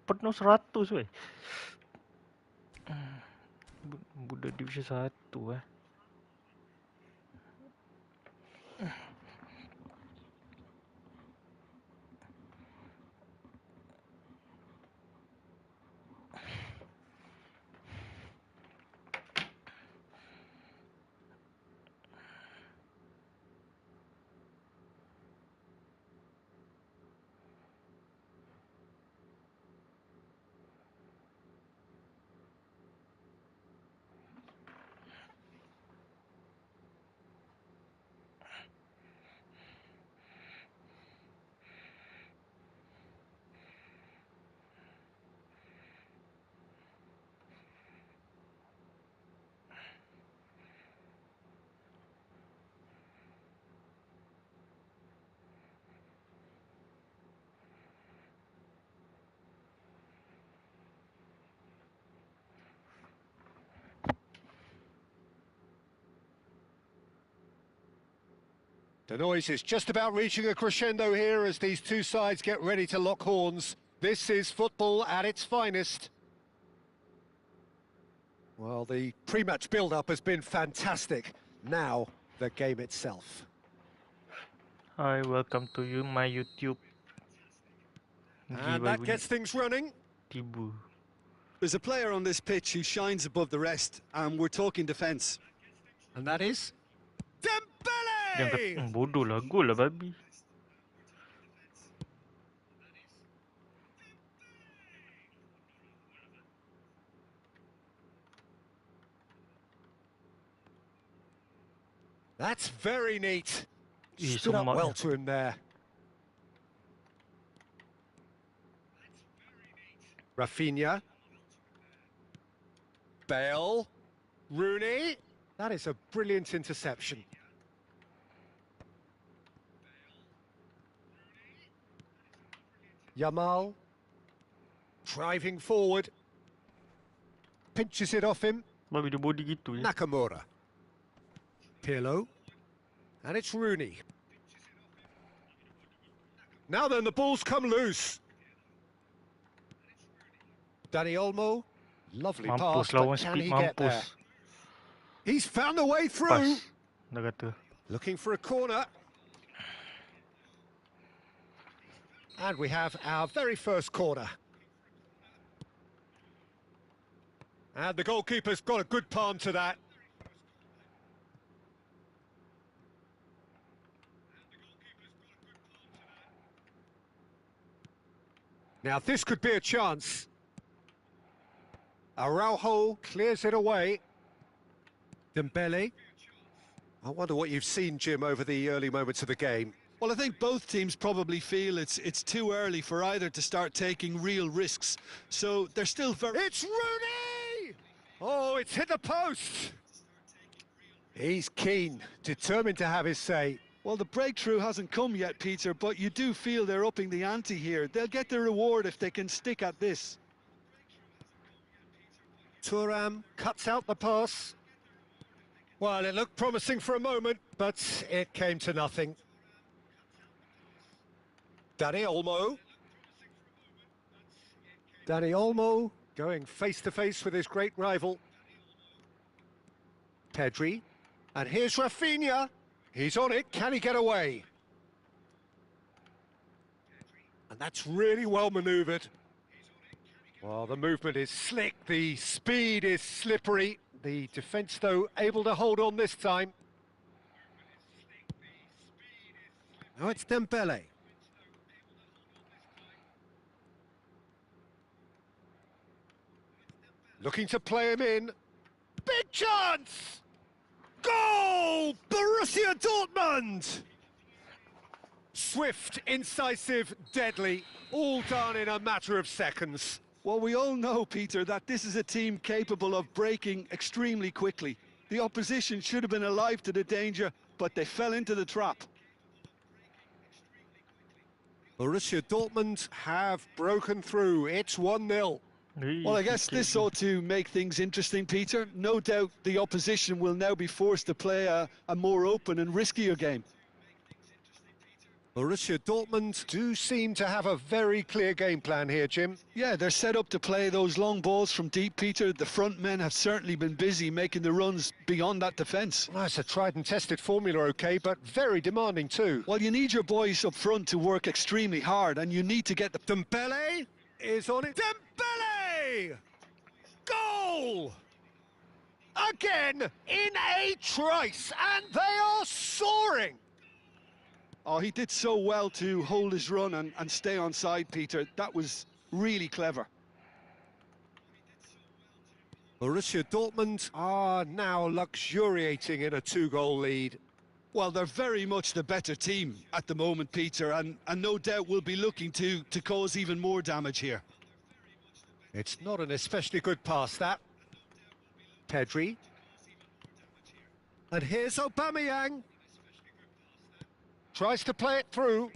Penuh 100 weh. Budak Division 1 eh. The noise is just about reaching a crescendo here as these two sides get ready to lock horns. This is football at its finest. Well, the pre-match build-up has been fantastic. Now, the game itself. Hi, welcome to you my YouTube. And that gets things running. Tibu. There's a player on this pitch who shines above the rest, and we're talking defence. And that is... Jangan Dembele! kata bodoh lah, gol lah babi. That's very neat. Eh, Stood up well semaknya. to him there. Rafinha. Bale. Rooney. That is a brilliant interception. Yamal. Driving forward. Pinches it off him. Babi dia body gitu je. Nakamura. Pirlo. And it's Rooney. Now then, the ball's come loose. Dani Olmo. Lovely pass, Mampus but lawan can speed he get there? mampus. He's found a way through. Pas. Dah kata. Looking for a corner. And we have our very first corner. And the goalkeeper's got a good palm to that. Now this could be a chance. Araujo clears it away. Dembele. I wonder what you've seen, Jim, over the early moments of the game. Well, I think both teams probably feel it's too early for either to start taking real risks. So they're still very... It's Rooney! Oh, it's hit the post. He's keen, determined to have his say. Well, the breakthrough hasn't come yet, Peter, but you do feel they're upping the ante here. They'll get their reward if they can stick at this. Thuram cuts out the pass. Well, it looked promising for a moment, but it came to nothing. Dani Olmo. Dani Olmo going face-to-face with his great rival. Pedri. And here's Rafinha. He's on it. Can he get away? And that's really well manoeuvred. Well, the movement is slick. The speed is slippery. The defence, though, able to hold on this time. Now it's Dembele. Looking to play him in. Big chance! Goal! Borussia Dortmund! Swift, incisive, deadly, all done in a matter of seconds. Well, we all know, Peter, that this is a team capable of breaking extremely quickly. The opposition should have been alive to the danger, but they fell into the trap. Borussia Dortmund have broken through. It's 1-0. Well, I guess this ought to make things interesting, Peter. No doubt the opposition will now be forced to play a more open and riskier game. Borussia Dortmund do seem to have a very clear game plan here, Jim. Yeah, they're set up to play those long balls from deep, Peter. The front men have certainly been busy making the runs beyond that defence. Well, it's a tried and tested formula, OK, but very demanding too. Well, you need your boys up front to work extremely hard, and you need to get the... Dembele is on it. Dembele! Goal! Again in a trice, and they are soaring. Oh, he did so well to hold his run and stay on side, Peter. That was really clever. Borussia Dortmund are now luxuriating in a 2-goal lead. Well, they're very much the better team at the moment, Peter, and no doubt will be looking to cause even more damage here. It's not an especially good pass, that. Pedri. And here's Aubameyang. Tries to play it through.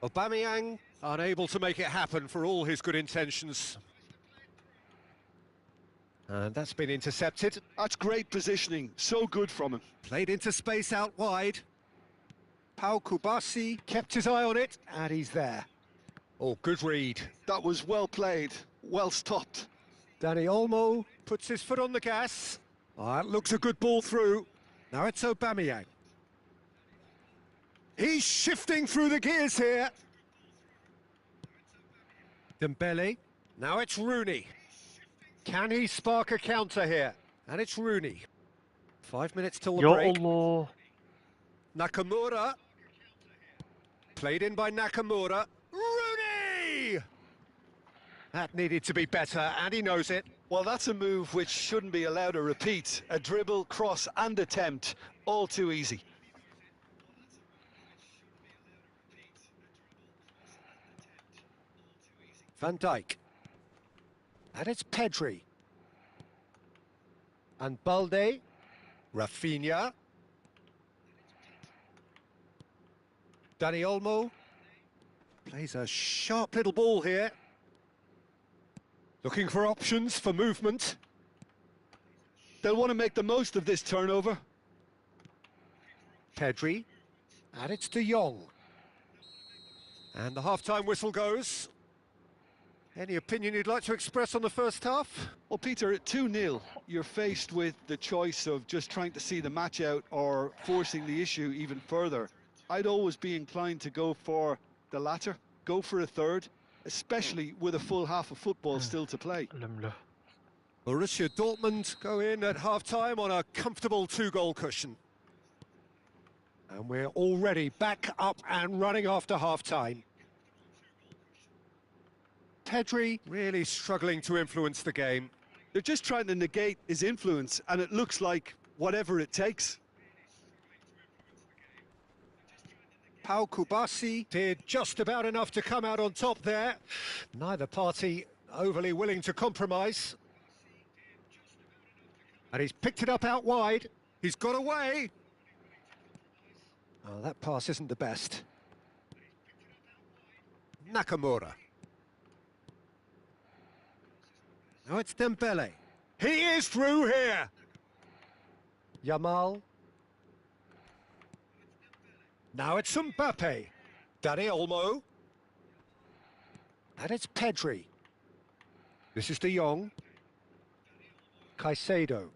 Aubameyang unable to make it happen for all his good intentions. And that's been intercepted. That's great positioning. So good from him. Played into space out wide. Pau Kubasi kept his eye on it, and he's there. Oh, good read. That was well played, well stopped. Dani Olmo puts his foot on the gas. Oh, that looks a good ball through. Now it's Aubameyang. He's shifting through the gears here. Dembele. Now it's Rooney. Can he spark a counter here? And it's Rooney. 5 minutes till the Ya break. Allah. Nakamura. Played in by Nakamura. Rooney! That needed to be better, and he knows it. Well, that's a move which shouldn't be allowed to repeat. A dribble, cross and attempt. All too easy. Van Dijk. And it's Pedri. And Balde. Rafinha. Dani Olmo. Plays a sharp little ball here. Looking for options for movement. They'll want to make the most of this turnover. Pedri. And it's De Jong. And the half-time whistle goes. Any opinion you'd like to express on the first half? Well, Peter, at 2-0, you're faced with the choice of just trying to see the match out or forcing the issue even further. I'd always be inclined to go for the latter, go for a third, especially with a full half of football still to play. Borussia Dortmund go in at half-time on a comfortable 2-goal cushion. And we're already back up and running after half-time. Pedri really struggling to influence the game. They're just trying to negate his influence, and it looks like whatever it takes. Pau Kubasi did just about enough to come out on top there. Neither party overly willing to compromise. And he's picked it up out wide. He's got away. Oh, that pass isn't the best. Nakamura. Now it's Dembele. He is through here. Yamal. Now it's Mbappe. Dani Olmo. And it's Pedri. This is De Jong. Caicedo.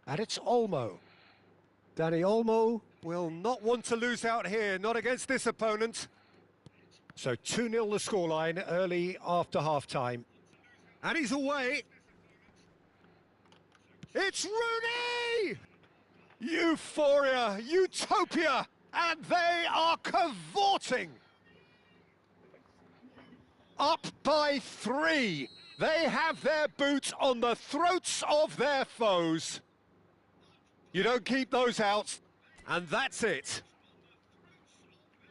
And it's Olmo. Dani Olmo will not want to lose out here, not against this opponent. So 2-0 the scoreline early after half-time. And he's away. It's Rooney! Euphoria, utopia, and they are cavorting. Up by 3. They have their boots on the throats of their foes. You don't keep those out, and that's it.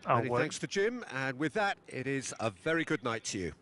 Many thanks to Jim, and with that, it is a very good night to you.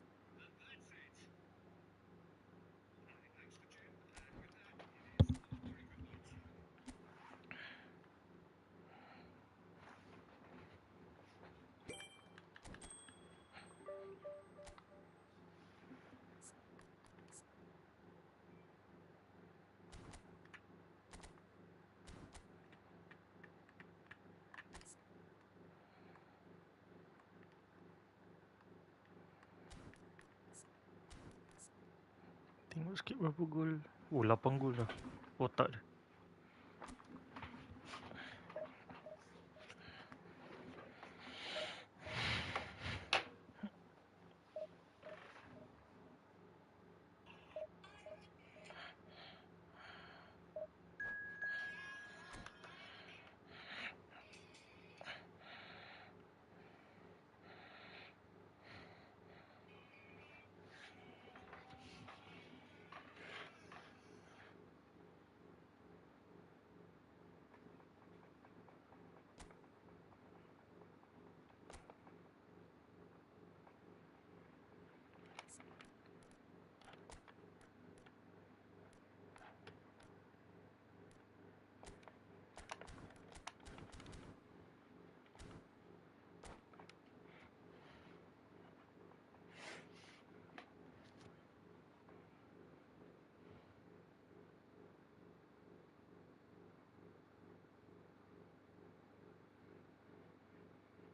Tengok sikit berapa gol. Oh, 8 gol lah. Otak dia.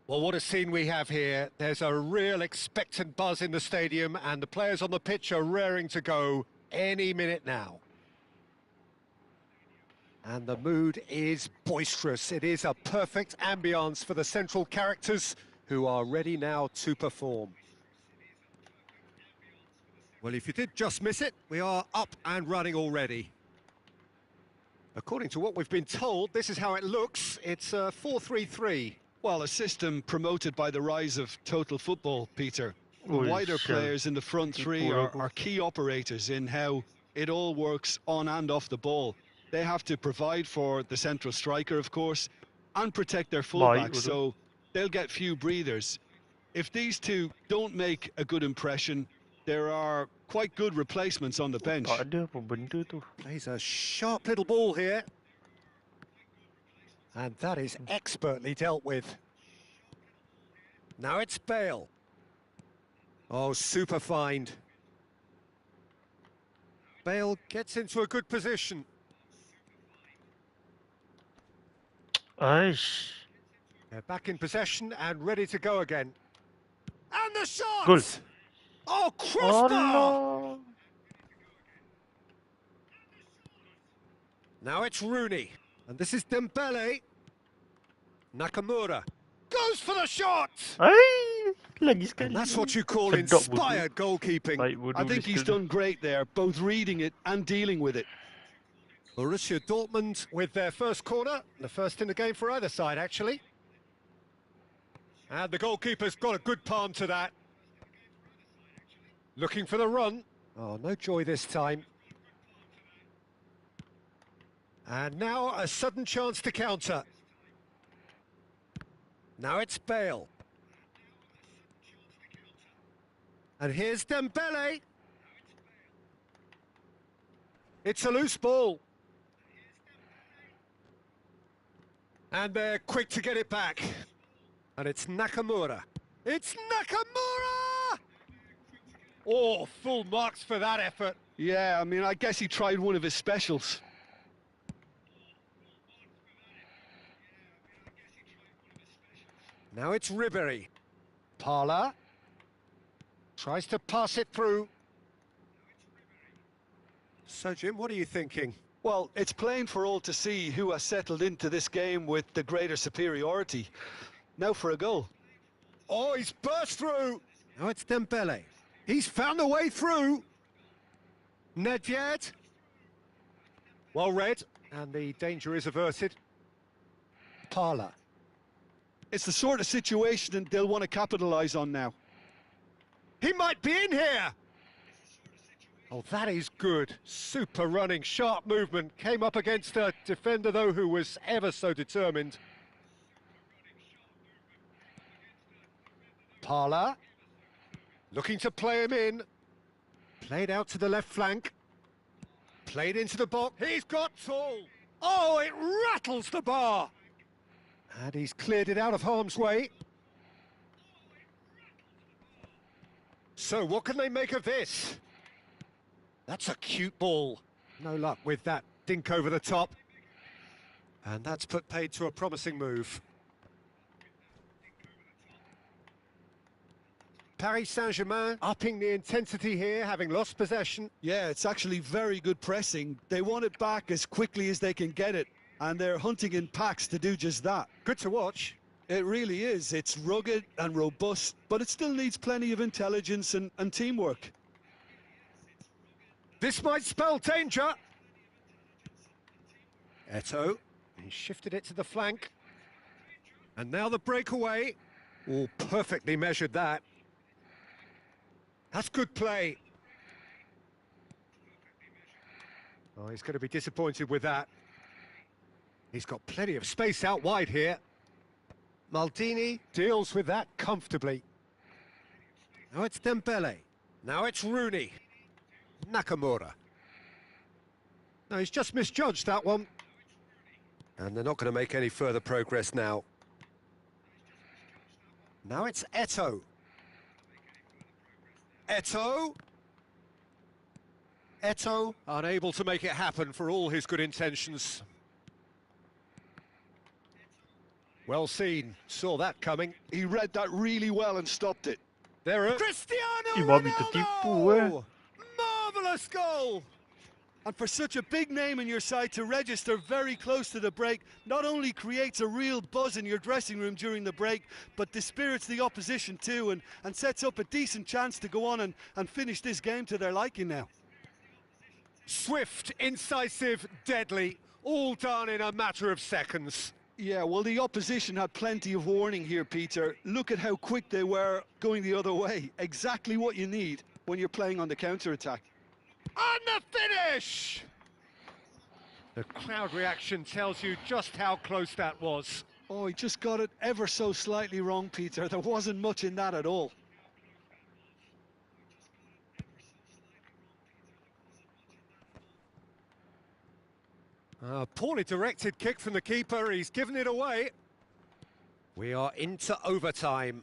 Well, what a scene we have here. There's a real expectant buzz in the stadium, and the players on the pitch are raring to go any minute now. And the mood is boisterous. It is a perfect ambience for the central characters who are ready now to perform. Well, if you did just miss it, we are up and running already. According to what we've been told, this is how it looks. It's 4-3-3. Well, a system promoted by the rise of total football, Peter. The wider players in the front three are key operators in how it all works on and off the ball. They have to provide for the central striker, of course, and protect their Baik fullbacks, tu. so they'll get few breathers. If these two don't make a good impression, there are quite good replacements on the Tak bench. ada apa benda tu. Plays a sharp little ball here. And that is expertly dealt with. Now it's Bale. Oh, super find. Bale gets into a good position. Aish. They're back in possession and ready to go again. And the shot! Goal. Oh, crossbar! Allah. Now it's Rooney. And this is Dembele. Nakamura goes for the shot! Ai, lagi sekali. And that's what you call Sedap bodoh. inspired goalkeeping. Baik bodoh I think boleh he's sekali. done great there, both reading it and dealing with it. Borussia Dortmund with their first corner, the first in the game for either side, actually. And the goalkeeper's got a good palm to that. Looking for the run. Oh, no joy this time. And now a sudden chance to counter. Now it's Bale. And here's Dembele. It's a loose ball. And they're quick to get it back. And it's Nakamura. It's Nakamura! Oh, full marks for that effort. Yeah, I mean, I guess he tried one of his specials. Now it's Ribery. Parla. Tries to pass it through. So, Jim, what are you thinking? Well, it's plain for all to see who has settled into this game with the greater superiority. Now for a goal. Oh, he's burst through. Now it's Dembele. He's found a way through. Nedved. Well read, and the danger is averted. Parla. It's the sort of situation that they'll want to capitalise on now. He might be in here. Oh, that is good. Super running, sharp movement. Came up against a defender, though, who was ever so determined. Parla. Looking to play him in. Played out to the left flank. Played into the box. He's got tall. Oh, it rattles the bar. And he's cleared it out of harm's way. So what can they make of this? That's a cute ball. No luck with that dink over the top. And that's put paid to a promising move. Paris Saint-Germain upping the intensity here, having lost possession. Yeah, it's actually very good pressing. They want it back as quickly as they can get it, and they're hunting in packs to do just that. Good to watch. It really is. It's rugged and robust, but it still needs plenty of intelligence and teamwork. This might spell danger. Eto'o, he shifted it to the flank. And now the breakaway. Oh, perfectly measured that. That's good play. Oh, he's going to be disappointed with that. He's got plenty of space out wide here. Maldini deals with that comfortably. Now it's Dembele. Now it's Rooney. Nakamura. No, he's just misjudged that one. And they're not going to make any further progress now. Now it's Eto'o. Eto'o. Eto'o unable to make it happen for all his good intentions. Well seen, saw that coming. He read that really well and stopped it. There are Cristiano Ih, babi tertipu Ronaldo! Marvellous goal! And for such a big name in your side to register very close to the break, not only creates a real buzz in your dressing room during the break, but dispirits the opposition too, and sets up a decent chance to go on and finish this game to their liking now. Swift, incisive, deadly, all done in a matter of seconds. Yeah, well, the opposition had plenty of warning here, Peter. Look at how quick they were going the other way. Exactly what you need when you're playing on the counter-attack. And the finish! The crowd reaction tells you just how close that was. Oh, he just got it ever so slightly wrong, Peter. There wasn't much in that at all. A poorly directed kick from the keeper, he's given it away. We are into overtime.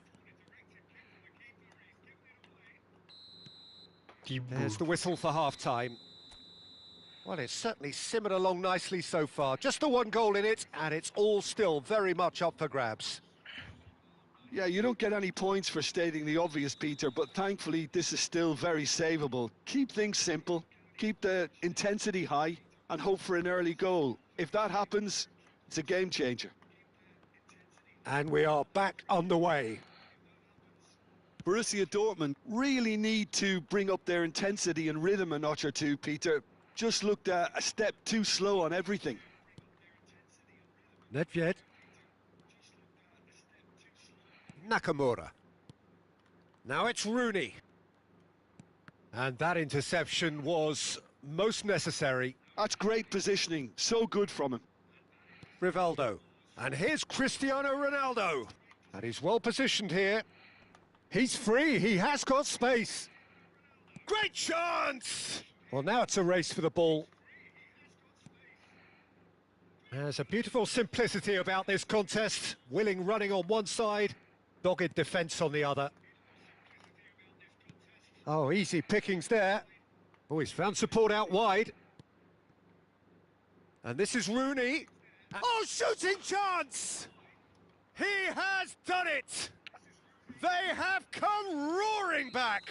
There's the whistle for half-time. Well, it's certainly simmered along nicely so far. Just the one goal in it, and it's all still very much up for grabs. Yeah, you don't get any points for stating the obvious, Peter, but thankfully this is still very savable. Keep things simple, keep the intensity high, and hope for an early goal. If that happens, it's a game changer. And we are back underway. Borussia Dortmund really need to bring up their intensity and rhythm a notch or two, Peter. Just looked a step too slow on everything. Nedved. Nakamura. Now it's Rooney. And that interception was most necessary. That's great positioning, so good from him. Rivaldo. And here's Cristiano Ronaldo. And he's well positioned here. He's free, he has got space. Great chance! Well, now it's a race for the ball. There's a beautiful simplicity about this contest. Willing running on one side, dogged defence on the other. Oh, easy pickings there. Oh, he's found support out wide. And this is Rooney. Oh, shooting chance! He has done it! They have come roaring back!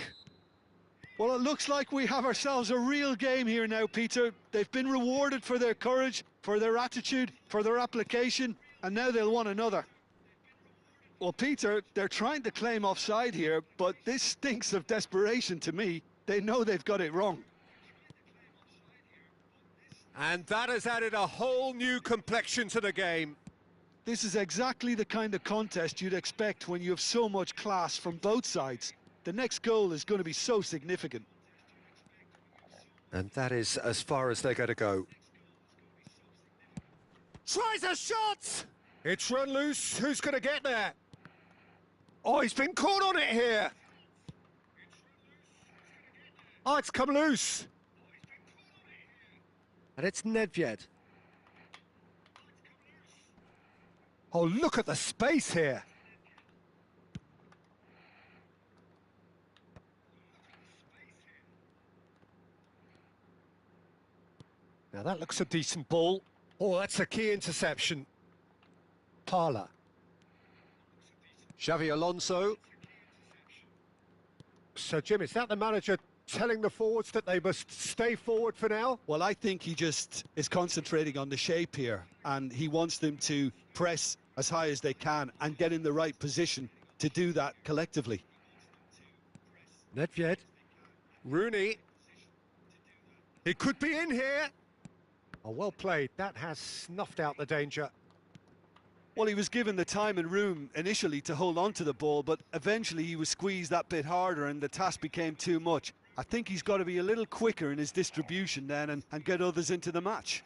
Well, it looks like we have ourselves a real game here now, Peter. They've been rewarded for their courage, for their attitude, for their application, and now they'll want another. Well, Peter, they're trying to claim offside here, but this stinks of desperation to me. They know they've got it wrong. And that has added a whole new complexion to the game. This is exactly the kind of contest you'd expect when you have so much class from both sides. The next goal is going to be so significant. And that is as far as they're going to go. Tries a shot! It's run loose. Who's going to get there? Oh, he's been caught on it here. Oh, it's come loose. And it's Nedved. Oh, look at the space here. Now that looks a decent ball. Oh, that's a key interception. Parla. Xavi Alonso. So, Jim, is that the manager telling the forwards that they must stay forward for now? Well, I think he just is concentrating on the shape here, and he wants them to press as high as they can and get in the right position to do that collectively. Nedved. Rooney. He could be in here. Oh, well played. That has snuffed out the danger. Well, he was given the time and room initially to hold on to the ball, but eventually he was squeezed that bit harder and the task became too much. I think he's got to be a little quicker in his distribution then and get others into the match.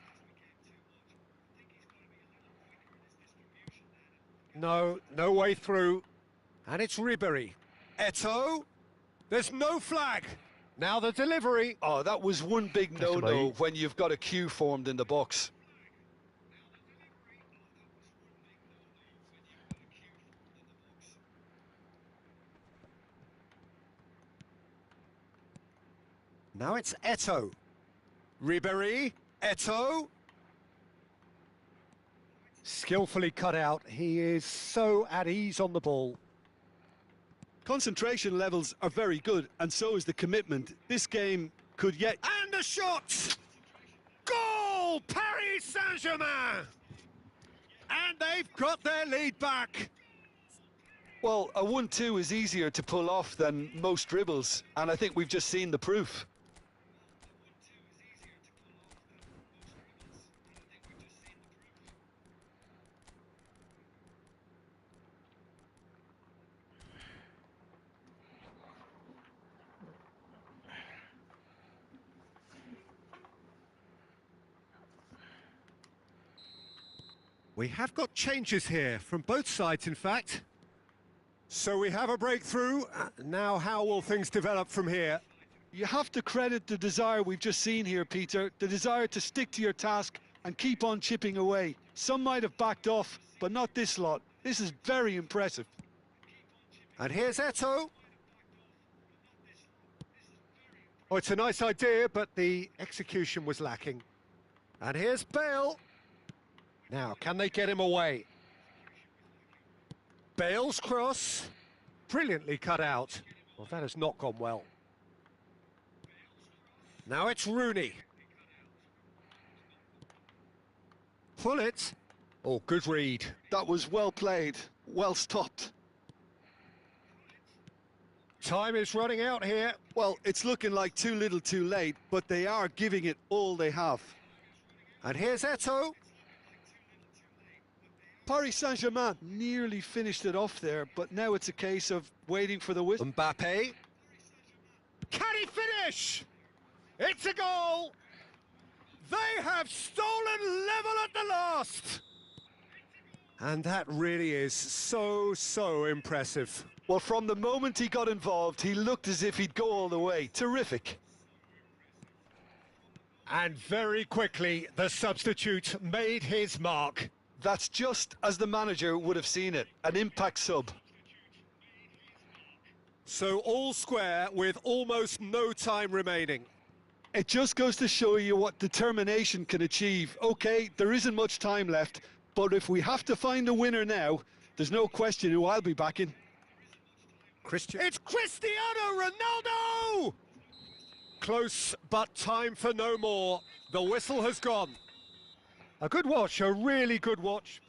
No way through. And it's Ribéry. Eto'o. There's no flag. Now the delivery. Oh, that was one big no-no when you've got a queue formed in the box. Now it's Eto'o. Ribéry. Eto'o. Skillfully cut out. He is so at ease on the ball. Concentration levels are very good, and so is the commitment. This game could yet... And a shot! Goal! Paris Saint-Germain! And they've got their lead back. Well, a 1-2 is easier to pull off than most dribbles, and I think we've just seen the proof. We have got changes here from both sides, in fact. So we have a breakthrough. Now how will things develop from here? You have to credit the desire we've just seen here, Peter, the desire to stick to your task and keep on chipping away. Some might have backed off, but not this lot. This is very impressive. And here's Eto. Oh, it's a nice idea, but the execution was lacking. And here's Bale. Now, can they get him away? Bale's cross. Brilliantly cut out. Well, that has not gone well. Now it's Rooney. Pull it. Oh, good read. That was well played, well stopped. Time is running out here. Well, it's looking like too little too late, but they are giving it all they have. And here's Eto. Paris Saint-Germain nearly finished it off there, but now it's a case of waiting for the whistle. Mbappe. Can he finish? It's a goal. They have stolen level at the last. And that really is so impressive. Well, from the moment he got involved, he looked as if he'd go all the way. Terrific. And very quickly, the substitute made his mark. That's just as the manager would have seen it, an impact sub. So all square with almost no time remaining. It just goes to show you what determination can achieve. Okay, there isn't much time left, but if we have to find a winner now, there's no question who I'll be backing. It's Cristiano Ronaldo! Close, but time for no more. The whistle has gone. A good watch, a really good watch.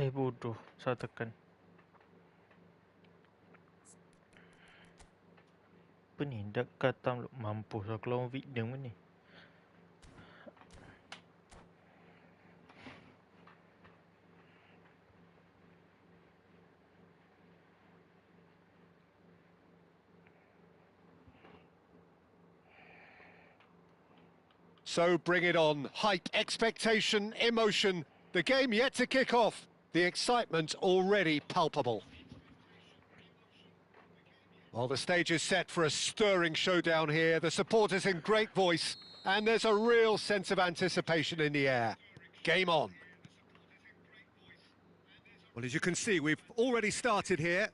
Bodoh, saya tekan. Apa ni? Dah kata mampus aku lawan victim ni. So bring it on. Hype, expectation, emotion. The game yet to kick off. The excitement already palpable. Well, the stage is set for a stirring showdown here. The supporters in great voice, and there's a real sense of anticipation in the air. Game on. Well, as you can see, we've already started here.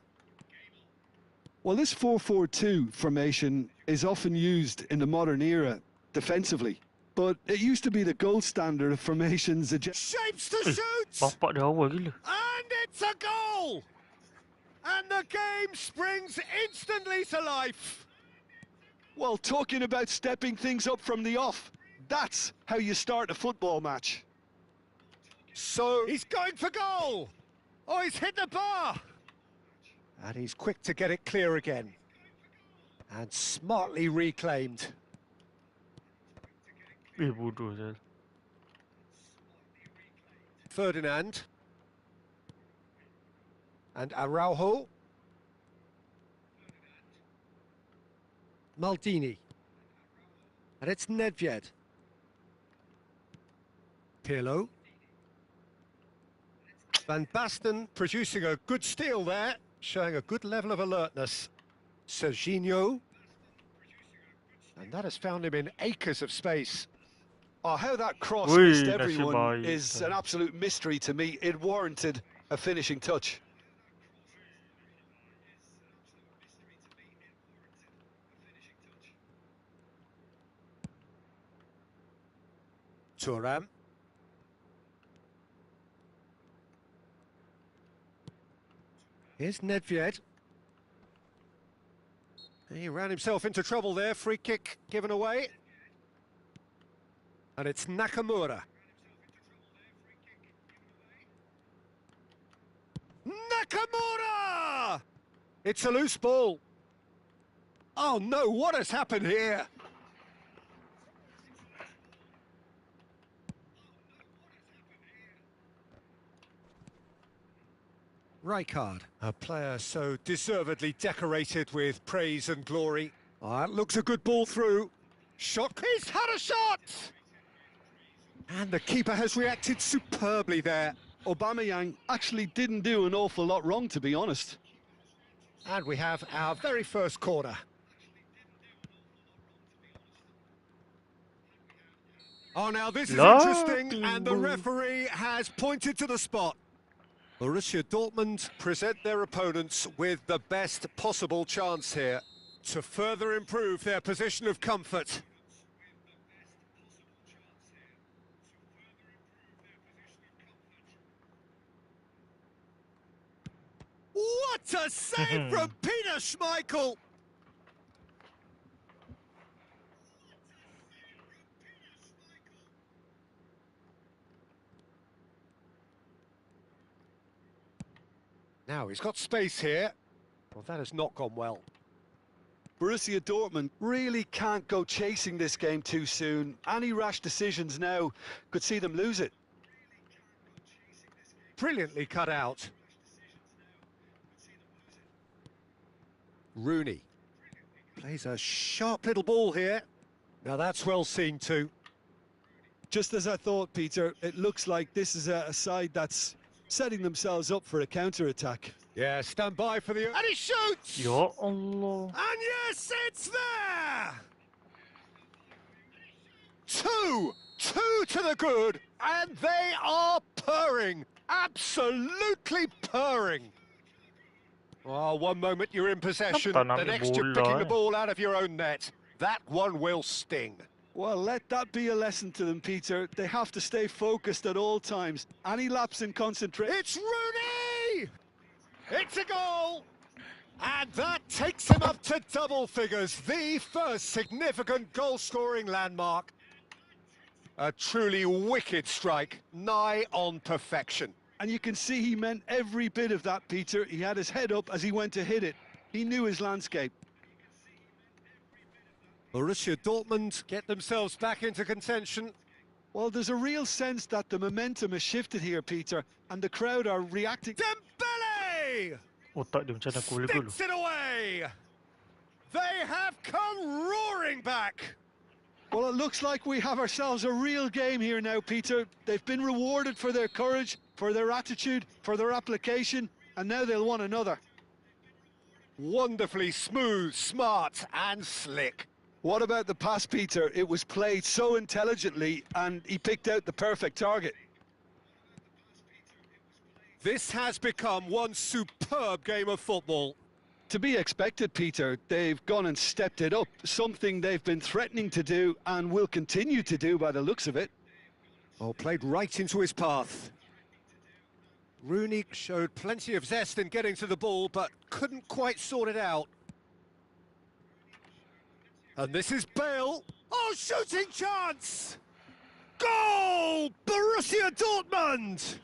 Well, this 4-4-2 formation is often used in the modern era defensively, but it used to be the gold standard of formations. Shapes to shoot! Bapak dia awal gila. And it's a goal! And the game springs instantly to life. Well, talking about stepping things up from the off, that's how you start a football match. So he's going for goal. Oh, he's hit the bar. And he's quick to get it clear again. And smartly reclaimed. Bodoh saya. Ferdinand. And Araujo. Maldini. And it's Nedved. Pirlo. Van Basten producing a good steal there, showing a good level of alertness. Serginho. And that has found him in acres of space. Oh, how that cross Ui, missed nasib everyone baik. is an absolute mystery to me. It warranted a finishing touch. Thuram. Here's Nedved. He ran himself into trouble there. Free kick given away. And it's Nakamura. Nakamura! It's a loose ball. Oh no, what has happened here? Rijkaard, a player so deservedly decorated with praise and glory. Oh, that looks a good ball through. Shot, he's had a shot! And the keeper has reacted superbly there. Aubameyang actually didn't do an awful lot wrong, to be honest. And we have our very first corner. Oh, now this is interesting, and the referee has pointed to the spot. Borussia Dortmund present their opponents with the best possible chance here to further improve their position of comfort. What a save from Peter Schmeichel! Now he's got space here. Well, that has not gone well. Borussia Dortmund really can't go chasing this game too soon. Any rash decisions now could see them lose it. Brilliantly cut out. Rooney plays a sharp little ball here. Now that's well seen too. Just as I thought, Peter, it looks like this is a side that's setting themselves up for a counter-attack. Yeah, stand by for the... And he shoots! Ya Allah. And yes, it's there! Two to the good, and they are purring. Absolutely purring. Oh, one moment you're in possession, Tanam the next you're bola, picking the eh. ball out of your own net. That one will sting. Well, let that be a lesson to them, Peter. They have to stay focused at all times. Any lapse in concentration... It's Rooney! It's a goal! And that takes him up to double figures, the first significant goal-scoring landmark. A truly wicked strike, nigh on perfection. And you can see he meant every bit of that, Peter. He had his head up as he went to hit it. He knew his landscape. Borussia Dortmund get themselves back into contention. Well, there's a real sense that the momentum has shifted here, Peter, and the crowd are reacting. Dembele! Otak dia macam nak gol dulu. Sticks it away! They have come roaring back! Well, it looks like we have ourselves a real game here now, Peter. They've been rewarded for their courage, for their attitude, for their application, and now they'll want another. Wonderfully smooth, smart and slick. What about the pass, Peter? It was played so intelligently, and he picked out the perfect target. This has become one superb game of football. To be expected, Peter. They've gone and stepped it up, something they've been threatening to do and will continue to do by the looks of it. Oh, played right into his path. Rooney showed plenty of zest in getting to the ball, but couldn't quite sort it out. And this is Bale. Oh, shooting chance! Goal! Borussia Dortmund!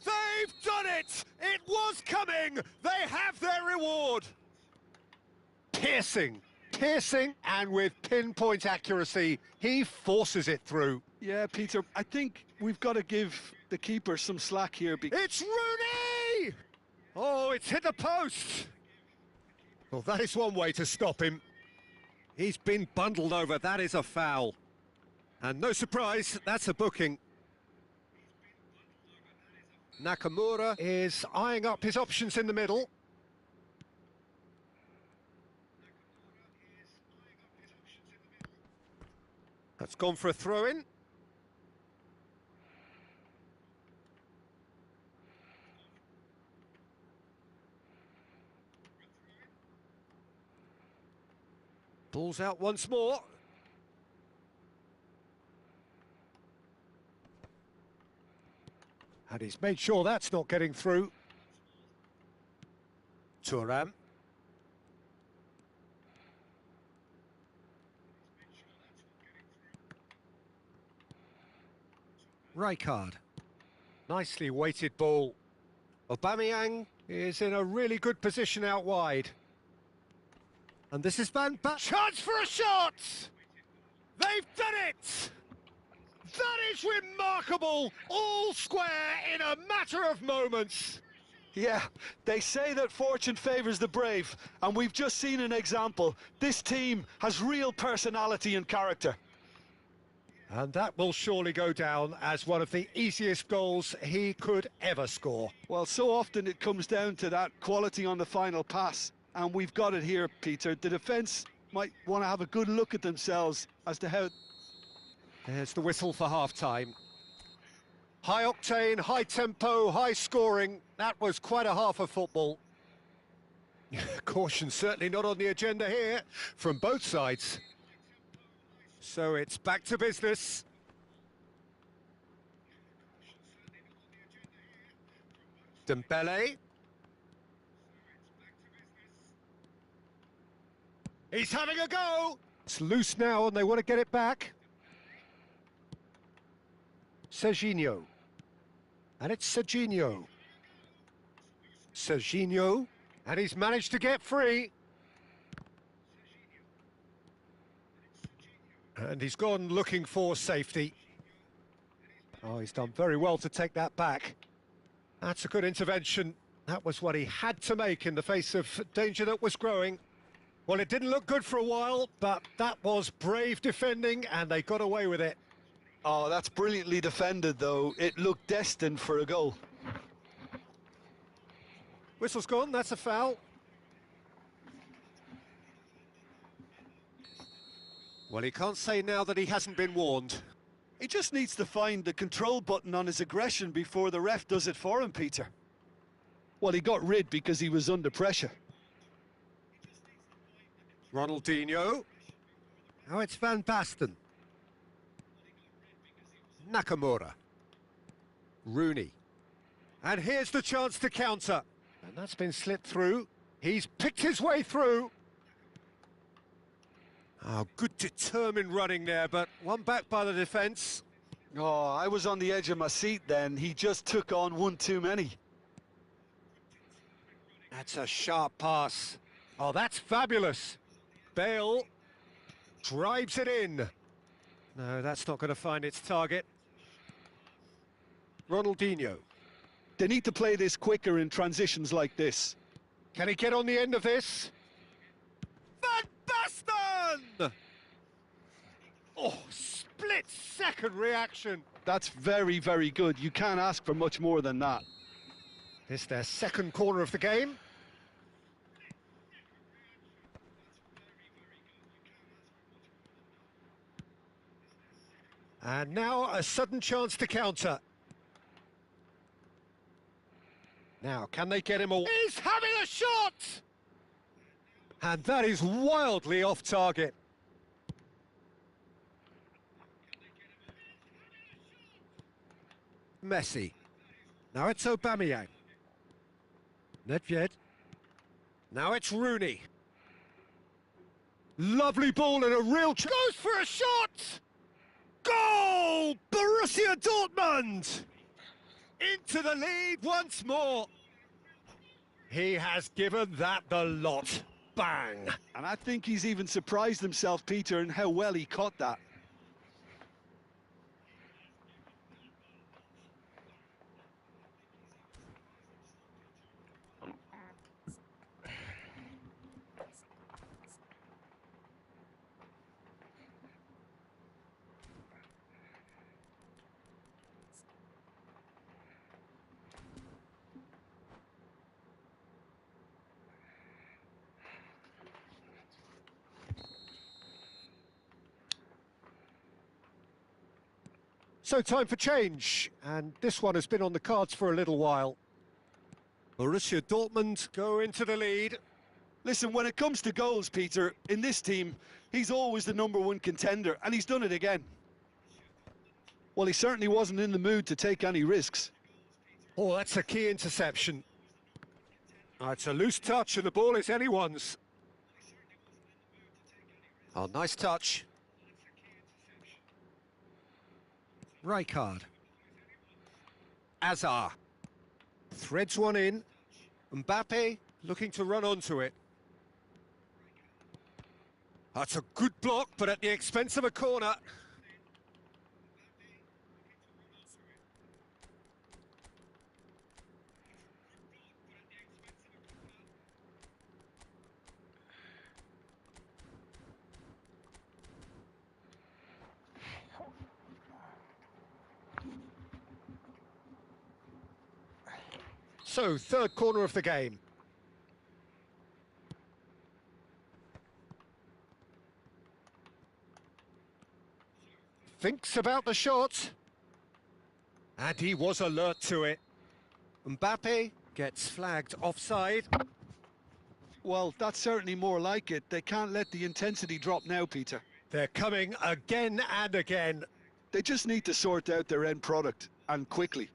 They They've done it! It was coming! They have their reward! Piercing, and with pinpoint accuracy, he forces it through. Yeah, Peter, I think we've got to give the keeper some slack here. It's Rooney! Oh, it's hit the post! Well, that is one way to stop him. He's been bundled over, that is a foul. And no surprise, that's a booking. Nakamura is eyeing up his options in the middle. That's gone for a throw-in. Ball's out once more. And he's made sure that's not getting through. Thuram. Rijkaard. Nicely weighted ball. Aubameyang is in a really good position out wide. And this is Van Basten. Chance for a shot! They've done it! That is remarkable! All square in a matter of moments. Yeah, they say that fortune favours the brave, and we've just seen an example. This team has real personality and character. And that will surely go down as one of the easiest goals he could ever score. Well, so often it comes down to that quality on the final pass, and we've got it here, Peter. The defence might want to have a good look at themselves as to how... There's the whistle for half-time. High octane, high tempo, high scoring. That was quite a half of football. Caution certainly not on the agenda here from both sides. So it's back to business. Dembele. He's having a go. It's loose now and they want to get it back. Serginho. And it's Serginho. Serginho. And he's managed to get free. And he's gone looking for safety. Oh, he's done very well to take that back. That's a good intervention. That was what he had to make in the face of danger that was growing. Well, it didn't look good for a while, but that was brave defending and they got away with it. Oh, that's brilliantly defended, though. It looked destined for a goal. Whistle's gone, that's a foul. Well, he can't say now that he hasn't been warned. He just needs to find the control button on his aggression before the ref does it for him, Peter. Well, he got rid because he was under pressure. Ronaldinho. Now it's Van Basten. Nakamura. Rooney. And here's the chance to counter. And that's been slipped through. He's picked his way through. Oh, good determined running there, but one back by the defence. Oh, I was on the edge of my seat then. He just took on one too many. That's a sharp pass. Oh, that's fabulous. Bale drives it in. No, that's not going to find its target. Ronaldinho. They need to play this quicker in transitions like this. Can he get on the end of this? Van Basten! Oh, split-second reaction. That's very, very good. You can't ask for much more than that. This is their second corner of the game. And now a sudden chance to counter. Now, can they get him all? He's having a shot! And that is wildly off target. Messi. Now it's Aubameyang. Nedved. Now it's Rooney. Lovely ball and a real... Goes for a shot! Goal! Borussia Dortmund! Into the lead once more. He has given that the lot. Bang! And I think he's even surprised himself, Peter, in how well he caught that. So time for change, and this one has been on the cards for a little while. Borussia Dortmund go into the lead. Listen, when it comes to goals, Peter, in this team, he's always the #1 contender, and he's done it again. Well, he certainly wasn't in the mood to take any risks. Oh, that's a key interception. It's a loose touch and the ball is anyone's. Oh, nice touch. Rijkaard. Hazard. Threads one in. Mbappe looking to run onto it. That's a good block, but at the expense of a corner. So, third corner of the game. Thinks about the shot. And he was alert to it. Mbappe gets flagged offside. Well, that's certainly more like it. They can't let the intensity drop now, Peter. They're coming again and again. They just need to sort out their end product, and quickly.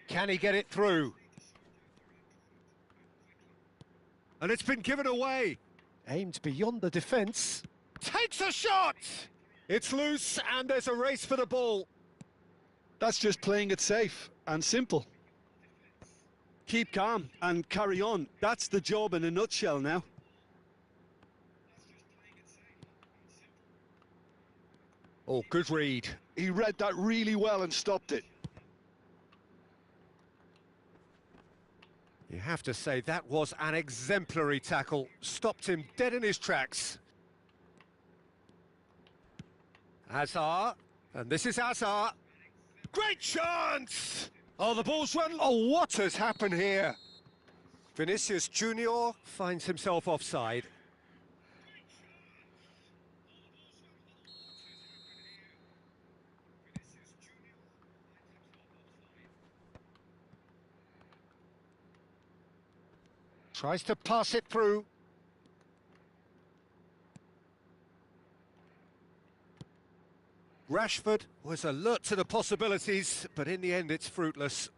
Can he get it through? And it's been given away. Aimed beyond the defence. Takes a shot! It's loose and there's a race for the ball. That's just playing it safe and simple. Keep calm and carry on. That's the job in a nutshell now. Oh, good read. He read that really well and stopped it. You have to say that was an exemplary tackle. Stopped him dead in his tracks. Hazard, and this is Hazard. Great chance! Oh, the ball's run. Oh, what has happened here? Vinicius Junior finds himself offside. Tries to pass it through. Rashford was alert to the possibilities, but in the end it's fruitless.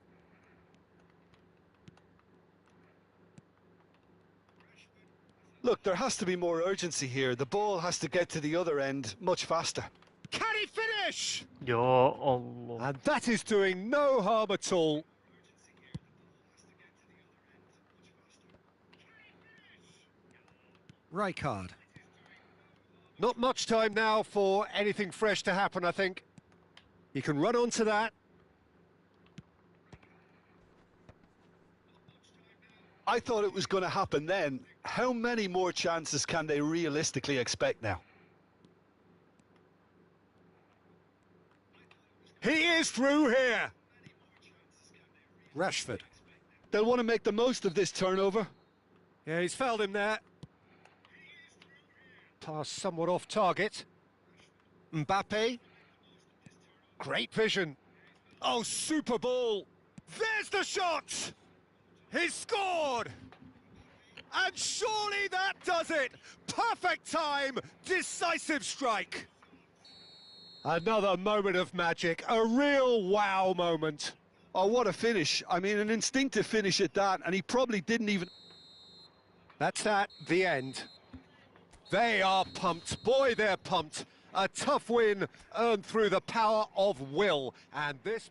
Look, there has to be more urgency here. The ball has to get to the other end much faster. Can he finish? Ya Allah. And that is doing no harm at all. Rijkaard. Not much time now for anything fresh to happen, I think. He can run onto that. I thought it was going to happen then. How many more chances can they realistically expect now? He is through here. Rashford. They'll want to make the most of this turnover. Yeah, he's fouled him there. Pass somewhat off target. Mbappe. Great vision. Oh, super ball. There's the shot. He's scored. And surely that does it. Perfect time. Decisive strike. Another moment of magic. A real wow moment. Oh, what a finish. I mean, an instinctive finish at that, and he probably didn't even... That's that, the end. They are pumped. Boy, they're pumped. A tough win earned through the power of will. And this...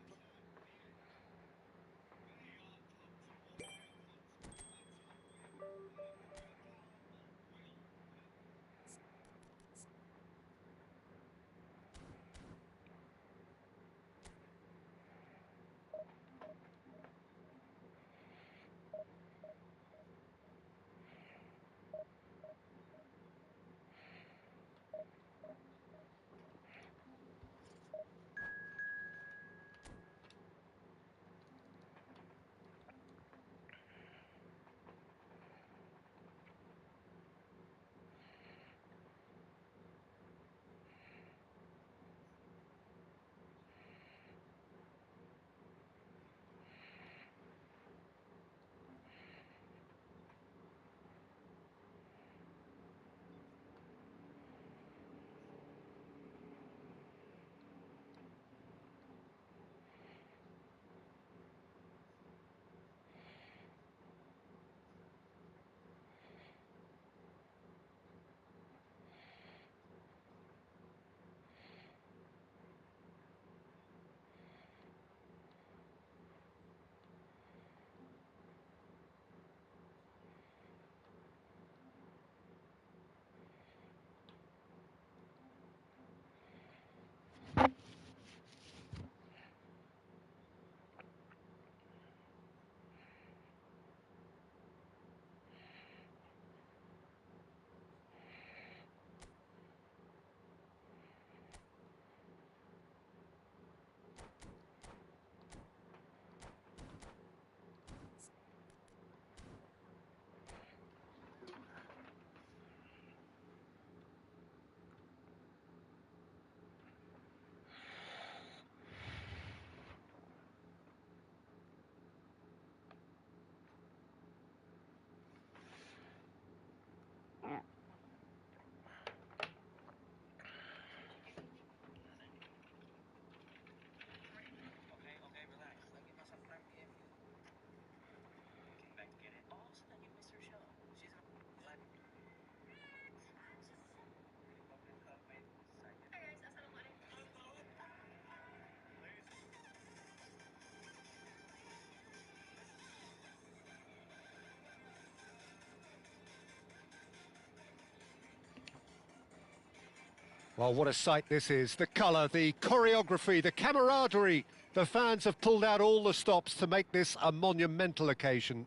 Well, what a sight this is. The colour, the choreography, the camaraderie. The fans have pulled out all the stops to make this a monumental occasion.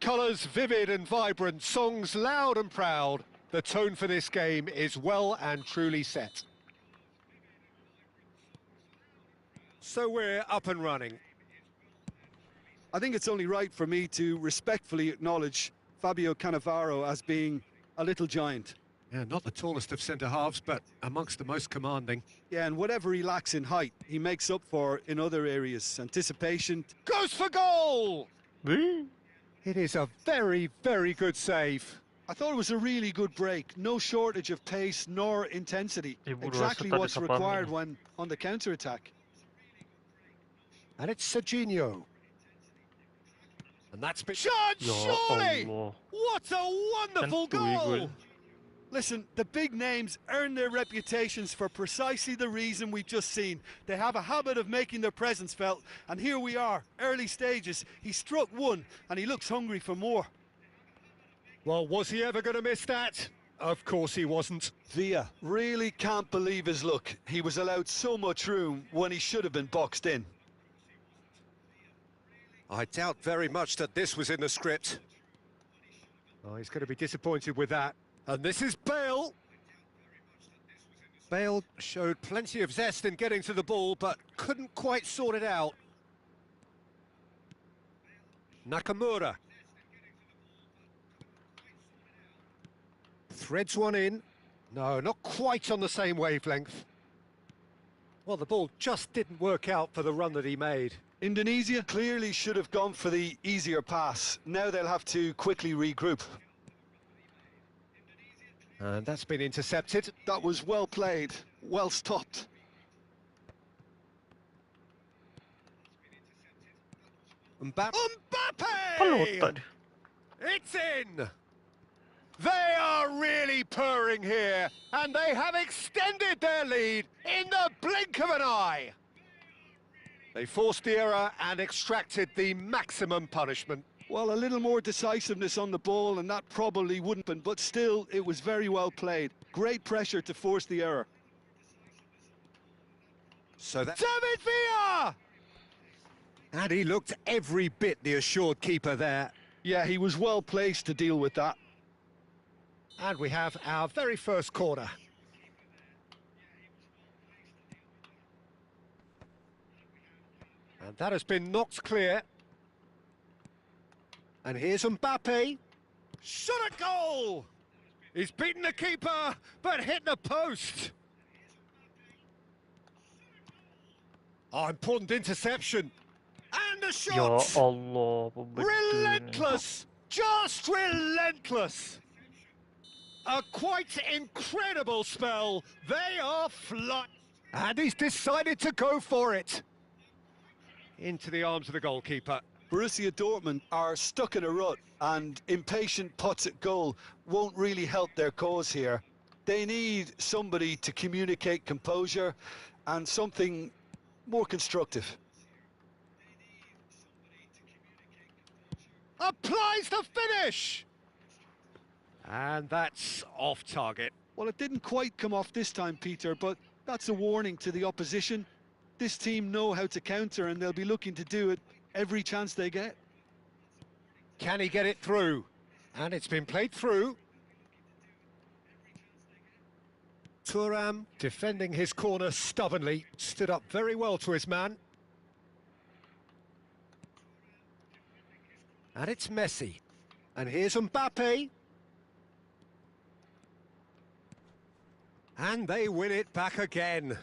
Colours vivid and vibrant, songs loud and proud. The tone for this game is well and truly set. So we're up and running. I think it's only right for me to respectfully acknowledge Fabio Cannavaro as being a little giant. Yeah, not the tallest of centre-halves, but amongst the most commanding. Yeah, and whatever he lacks in height, he makes up for in other areas. Anticipation. Goes for goal! Oui. It is a very, very good save. I thought it was a really good break. No shortage of pace nor intensity. Ibu Exactly rasa tak what's ada required sapamnya. when on the counter-attack. And it's Serginho. And that's been... Shot, Ya surely! Allah. What a wonderful Tentu goal! gol. Listen, the big names earn their reputations for precisely the reason we've just seen. They have a habit of making their presence felt, and here we are, early stages. He struck one, and he looks hungry for more. Well, was he ever going to miss that? Of course he wasn't. Villa really can't believe his luck. He was allowed so much room when he should have been boxed in. I doubt very much that this was in the script. Oh, he's going to be disappointed with that. And this is Bale. Bale showed plenty of zest in getting to the ball, but couldn't quite sort it out. Nakamura. Threads one in. No, not quite on the same wavelength. Well, the ball just didn't work out for the run that he made. Indonesia clearly should have gone for the easier pass. Now they'll have to quickly regroup. And that's been intercepted. That was well played, well stopped. Mbappe! Pelota dia. It's in! They are really purring here, and they have extended their lead in the blink of an eye. They forced the error and extracted the maximum punishment. Well, a little more decisiveness on the ball, and that probably wouldn't have been, but still, it was very well played. Great pressure to force the error. So that David Villa! And he looked every bit the assured keeper there. Yeah, he was well placed to deal with that. And we have our very first corner. And that has been knocked clear. And here's Mbappe. Shot at goal! He's beaten the keeper, but hit the post. Oh, important interception. And the Ya shot! Allah, apa benda ni? Relentless! Just relentless! A quite incredible spell. They are flying. And he's decided to go for it. Into the arms of the goalkeeper. Borussia Dortmund are stuck in a rut, and impatient putts at goal won't really help their cause here. They need somebody to communicate composure and something more constructive. Applies the finish! And that's off target. Well, it didn't quite come off this time, Peter, but that's a warning to the opposition. This team know how to counter, and they'll be looking to do it every chance they get. Can he get it through? And it's been played through. Thuram, defending his corner stubbornly, stood up very well to his man. And it's Messi. And here's Mbappe. And they win it back again.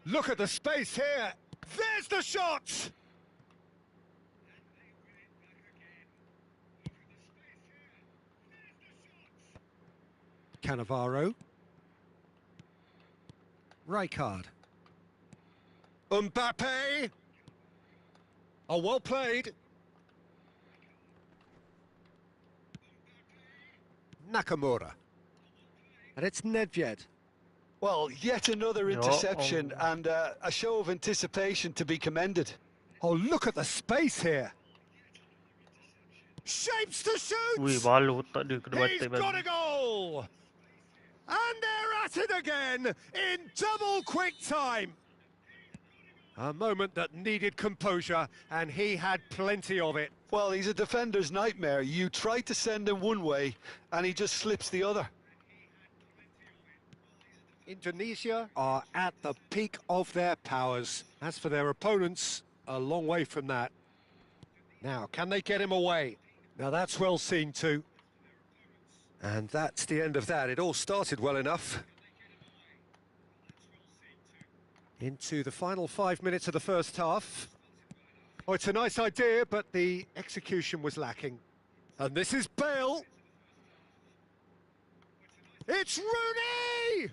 Look at the space here. There's the shot! Cannavaro. Rijkaard. Mbappe! Oh, well played. Nakamura. And it's Nedved. Well, yet another Ja, interception and a show of anticipation to be commended. Oh, look at the space here. Shapes to Wih, shoot! balut tak ada kena He's batik got a balik. goal! And they're at it again in double quick time. A moment that needed composure, and he had plenty of it. Well, he's a defender's nightmare. You try to send him one way, and he just slips the other. Indonesia are at the peak of their powers. As for their opponents, a long way from that. Now, can they get him away? Now, that's well seen too. And that's the end of that. It all started well enough. Into the final 5 minutes of the first half. Oh, it's a nice idea, but the execution was lacking. And this is Bale. It's Rooney!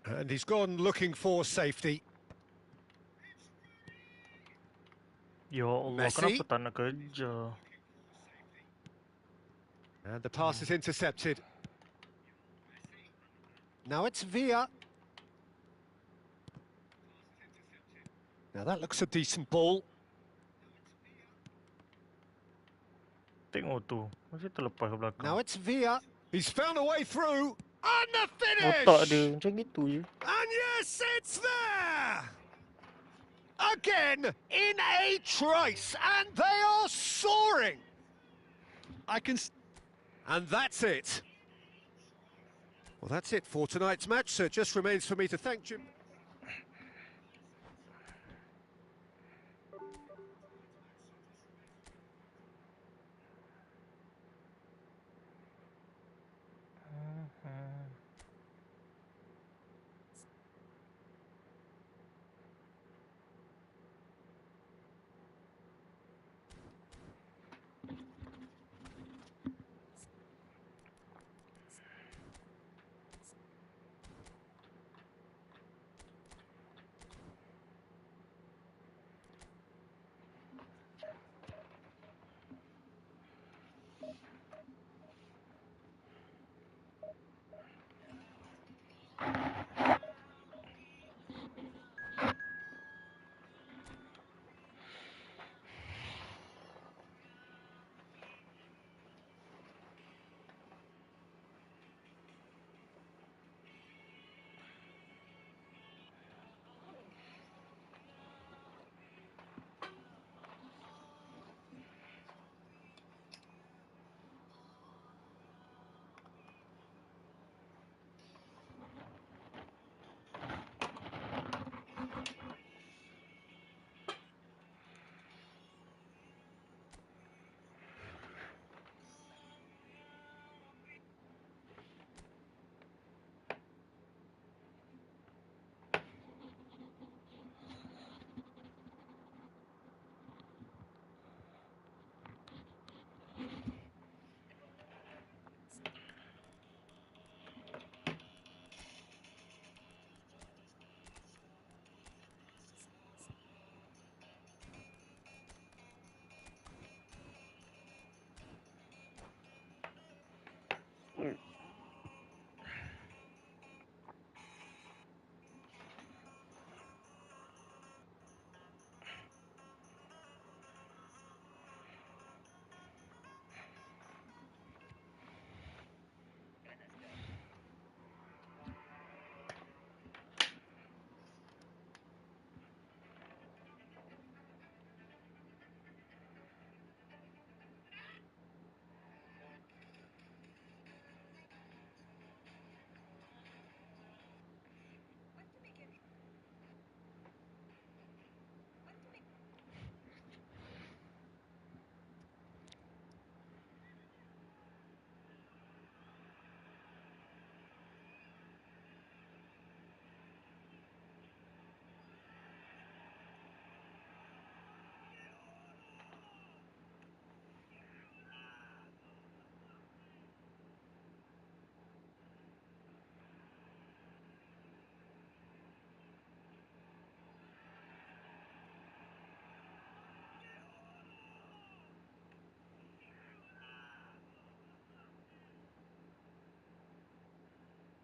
And he's gone looking for safety. Ya Allah, Messi. kenapa tak nak kerja? And the pass is intercepted. Now it's Villa. Now that looks a decent ball. Tengok tu, masih terlepas ke belakang. Now it's Villa. He's found a way through. And the Otak finish! dia, macam gitu je. And yes, it's there! Again, in a trice, and they are soaring! And that's it. Well, that's it for tonight's match, so it just remains for me to thank Jim.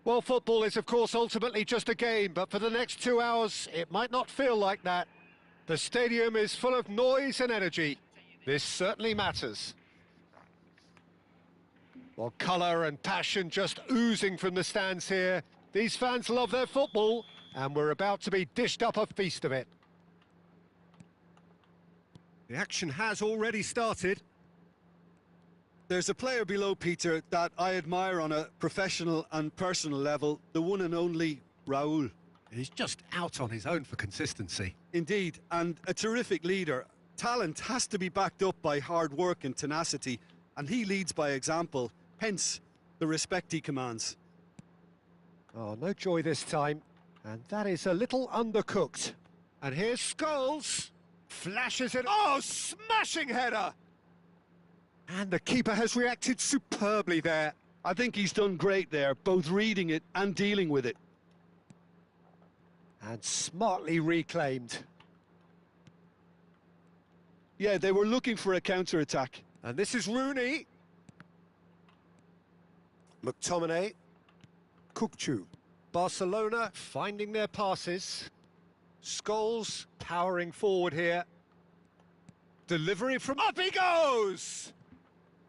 Well, football is, of course, ultimately just a game, but for the next 2 hours, it might not feel like that. The stadium is full of noise and energy. This certainly matters. Well, colour and passion just oozing from the stands here. These fans love their football, and we're about to be dished up a feast of it. The action has already started. There's a player below, Peter, that I admire on a professional and personal level, the one and only Raul. He's just out on his own for consistency. Indeed, and a terrific leader. Talent has to be backed up by hard work and tenacity, and he leads by example, hence the respect he commands. Oh, no joy this time. And that is a little undercooked. And here's Scholes. Flashes it. Oh, smashing header! And the keeper has reacted superbly there. I think he's done great there, both reading it and dealing with it. And smartly reclaimed. Yeah, they were looking for a counter-attack. And this is Rooney. McTominay. Kukçu. Barcelona finding their passes. Scholes powering forward here. Delivery from... Up he goes!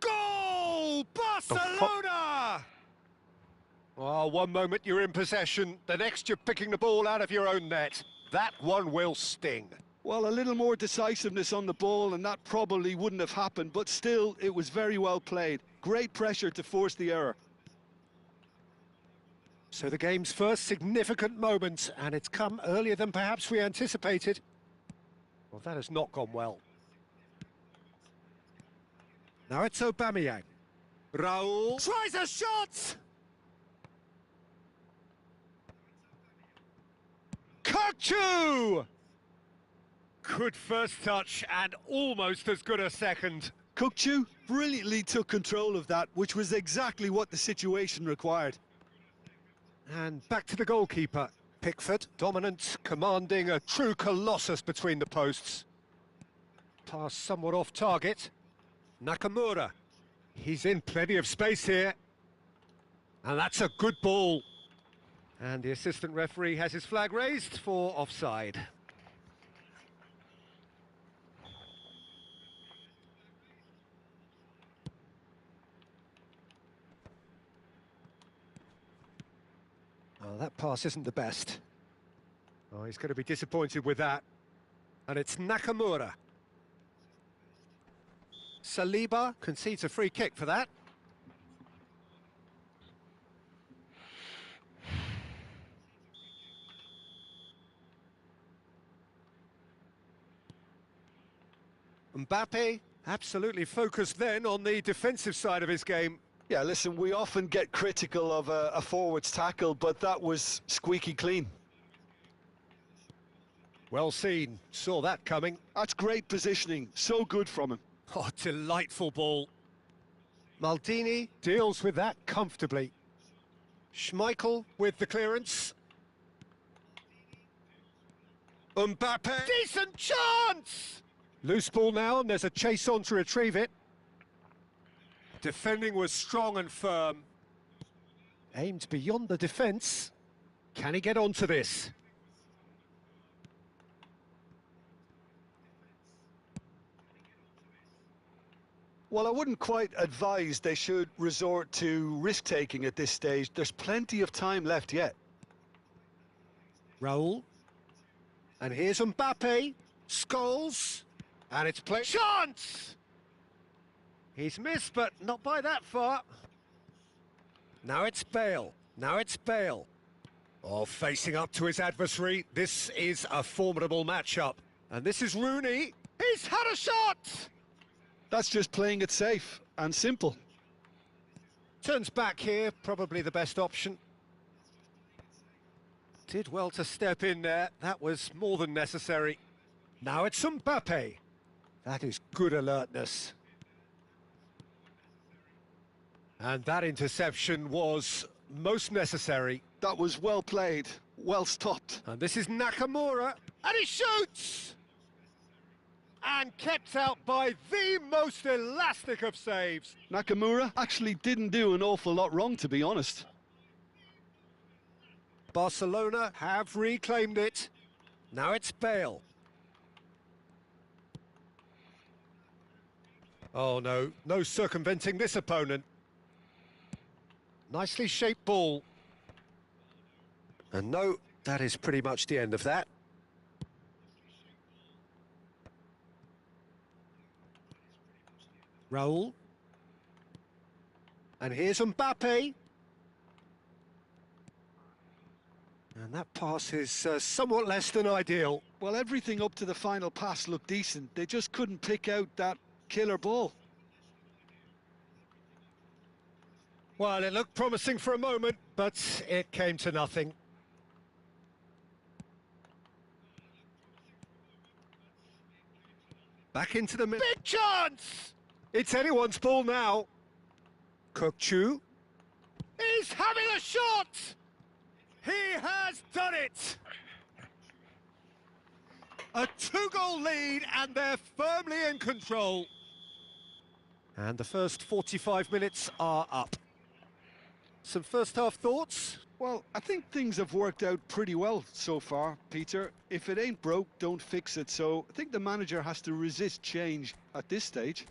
Goal! Barcelona! Oh, one moment you're in possession, the next you're picking the ball out of your own net. That one will sting. Well, a little more decisiveness on the ball and that probably wouldn't have happened, but still, it was very well played. Great pressure to force the error. So the game's first significant moment, and it's come earlier than perhaps we anticipated. Well, that has not gone well. Now it's Aubameyang. Raul tries a shot! Kukçu! Good first touch and almost as good a second. Kukçu brilliantly took control of that, which was exactly what the situation required. And back to the goalkeeper. Pickford, dominant, commanding, a true colossus between the posts. Pass somewhat off target. Nakamura. He's in plenty of space here. And that's a good ball. And the assistant referee has his flag raised for offside. Oh, that pass isn't the best. Oh, he's going to be disappointed with that. And it's Nakamura. Saliba concedes a free kick for that. Mbappe absolutely focused then on the defensive side of his game. Yeah, listen, we often get critical of a forward's tackle, but that was squeaky clean. Well seen, saw that coming. That's great positioning, so good from him. Oh, delightful ball. Maldini deals with that comfortably. Schmeichel with the clearance. Mbappe. Decent chance! Loose ball now, and there's a chase on to retrieve it. Defending was strong and firm. Aimed beyond the defence. Can he get onto this? Well, I wouldn't quite advise they should resort to risk-taking at this stage. There's plenty of time left yet. Raul. And here's Mbappe. Scholes. And it's play. Chance! He's missed, but not by that far. Now it's Bale. Now it's Bale. Oh, facing up to his adversary. This is a formidable matchup. And this is Rooney. He's had a shot! That's just playing it safe and simple. Turns back here, probably the best option. Did well to step in there. That was more than necessary. Now it's Mbappe. That is good alertness. And that interception was most necessary. That was well played, well stopped. And this is Nakamura. And he shoots! And kept out by the most elastic of saves. Nakamura actually didn't do an awful lot wrong, to be honest. Barcelona have reclaimed it. Now it's Bale. Oh no, no circumventing this opponent. Nicely shaped ball. And no, that is pretty much the end of that. Raul. And here's Mbappe. And that pass is somewhat less than ideal. Well, everything up to the final pass looked decent. They just couldn't pick out that killer ball. Well, it looked promising for a moment, but it came to nothing. Back into the middle. Big chance! It's anyone's ball now. Kukçu. He's having a shot! He has done it! A 2-goal lead, and they're firmly in control. And the first 45 minutes are up. Some first-half thoughts? Well, I think things have worked out pretty well so far, Peter. If it ain't broke, don't fix it. So I think the manager has to resist change at this stage.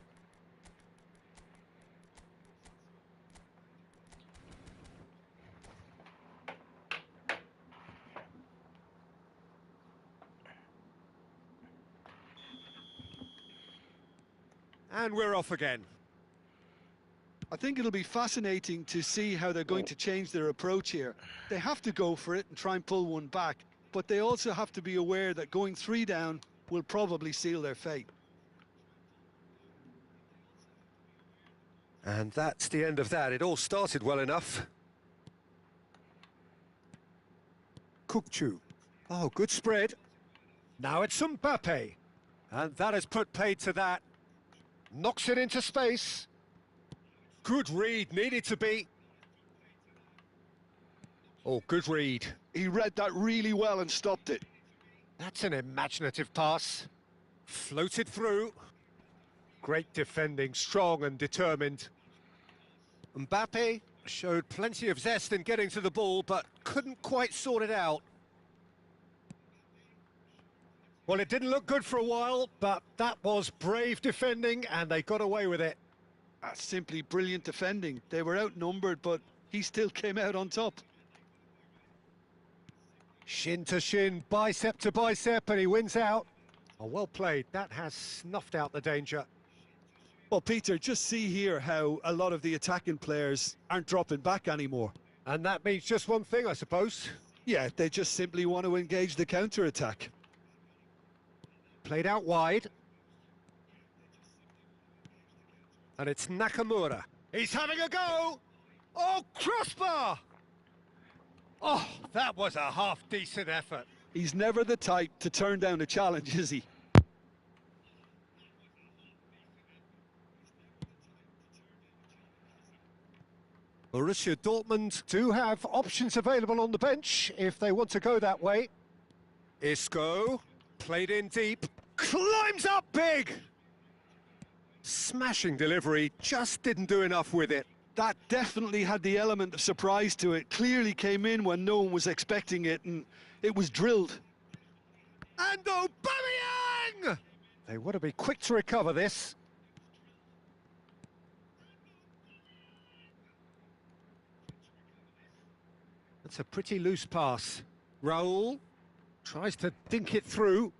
And we're off again. I think it'll be fascinating to see how they're going to change their approach here. They have to go for it and try and pull one back, but they also have to be aware that going 3 down will probably seal their fate. And that's the end of that. It all started well enough. Kukçu. Oh, good spread. Now it's Mbappe. And that has put paid to that. Knocks it into space. Good read, needed to be. Oh, good read. He read that really well and stopped it. That's an imaginative pass. Floated through. Great defending, strong and determined. Mbappe showed plenty of zest in getting to the ball, but couldn't quite sort it out. Well, it didn't look good for a while, but that was brave defending, and they got away with it. That's simply brilliant defending. They were outnumbered, but he still came out on top. Shin to shin, bicep to bicep, and he wins out. Oh, well played. That has snuffed out the danger. Well, Peter, just see here how a lot of the attacking players aren't dropping back anymore. And that means just one thing, I suppose. Yeah, they just simply want to engage the counter-attack. Played out wide. And it's Nakamura. He's having a go! Oh, crossbar! Oh, that was a half-decent effort. He's never the type to turn down a challenge, is he? Borussia Dortmund do have options available on the bench if they want to go that way. Isco, played in deep, climbs up big! Smashing delivery, just didn't do enough with it. That definitely had the element of surprise to it. Clearly came in when no one was expecting it, and it was drilled. And Aubameyang! They want to be quick to recover this. That's a pretty loose pass. Raul tries to dink it through.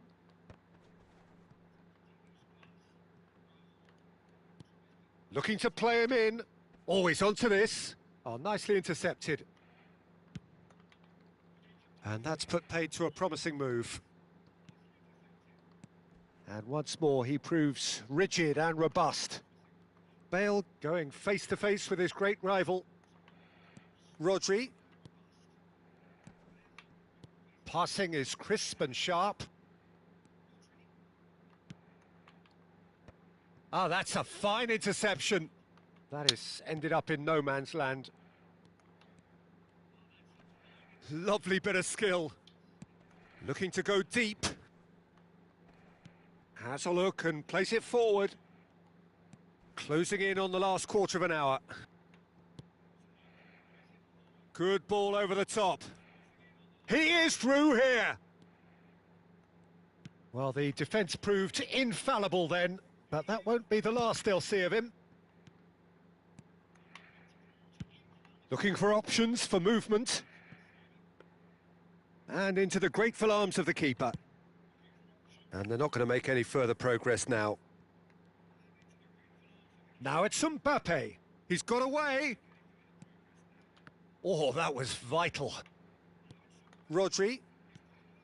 Looking to play him in. Always onto this. Oh, nicely intercepted. And that's put paid to a promising move. And once more, he proves rigid and robust. Bale going face-to-face with his great rival. Rodri. Passing is crisp and sharp. Ah, that's a fine interception. That is ended up in no man's land. Lovely bit of skill. Looking to go deep. Has a look and plays it forward. Closing in on the last quarter of an hour. Good ball over the top. He is through here. Well, the defence proved infallible then, but that won't be the last they'll see of him. Looking for options for movement. And into the grateful arms of the keeper. And they're not going to make any further progress now. Now it's Mbappe. He's got away. Oh, that was vital. Rodri.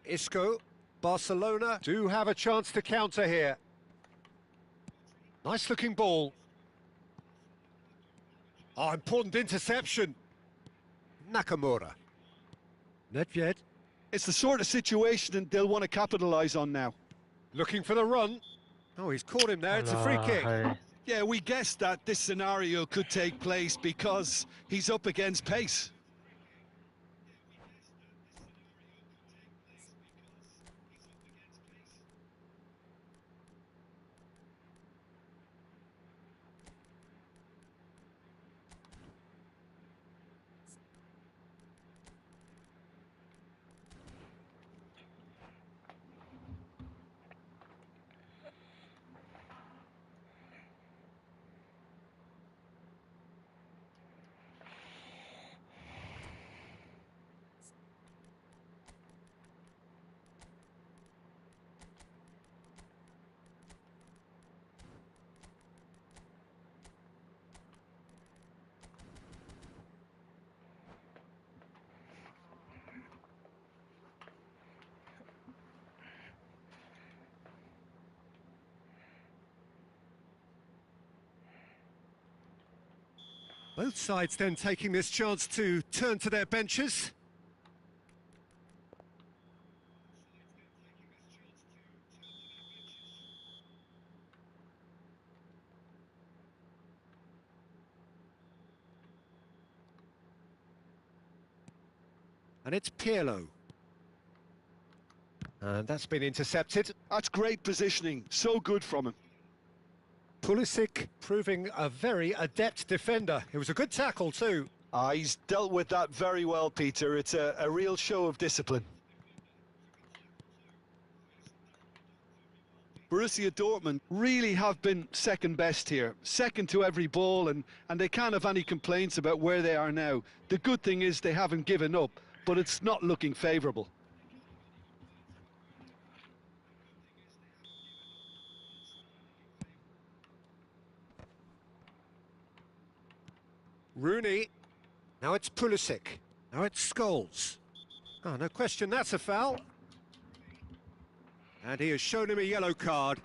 Isco. Barcelona do have a chance to counter here. Nice looking ball. Oh, important interception. Nakamura. Nedved. It's the sort of situation they'll want to capitalise on now. Looking for the run. Oh, he's caught him there. It's a free kick. Hey. Yeah, we guessed that this scenario could take place because he's up against pace. Both sides then taking this chance to turn to their benches. And it's Pirlo. And that's been intercepted. That's great positioning, so good from him. Pulisic proving a very adept defender. It was a good tackle too. He's dealt with that very well, Peter. It's a real show of discipline. Borussia Dortmund really have been second best here, second to every ball, and they can't have any complaints about where they are now. The good thing is they haven't given up, but it's not looking favourable. Rooney. Now it's Pulisic. Now it's Scholes. Oh, no question, that's a foul. And he has shown him a yellow card.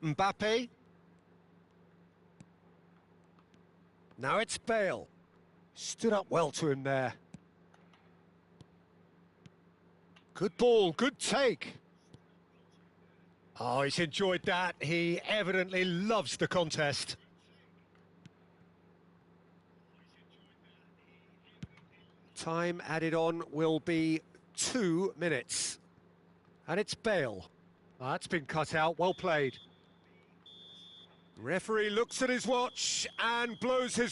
Mbappe. Now it's Bale. Stood up well to him there. Good ball, good take. Oh, he's enjoyed that. He evidently loves the contest. Time added on will be 2 minutes. And it's Bale. Oh, that's been cut out, well played. Referee looks at his watch and blows his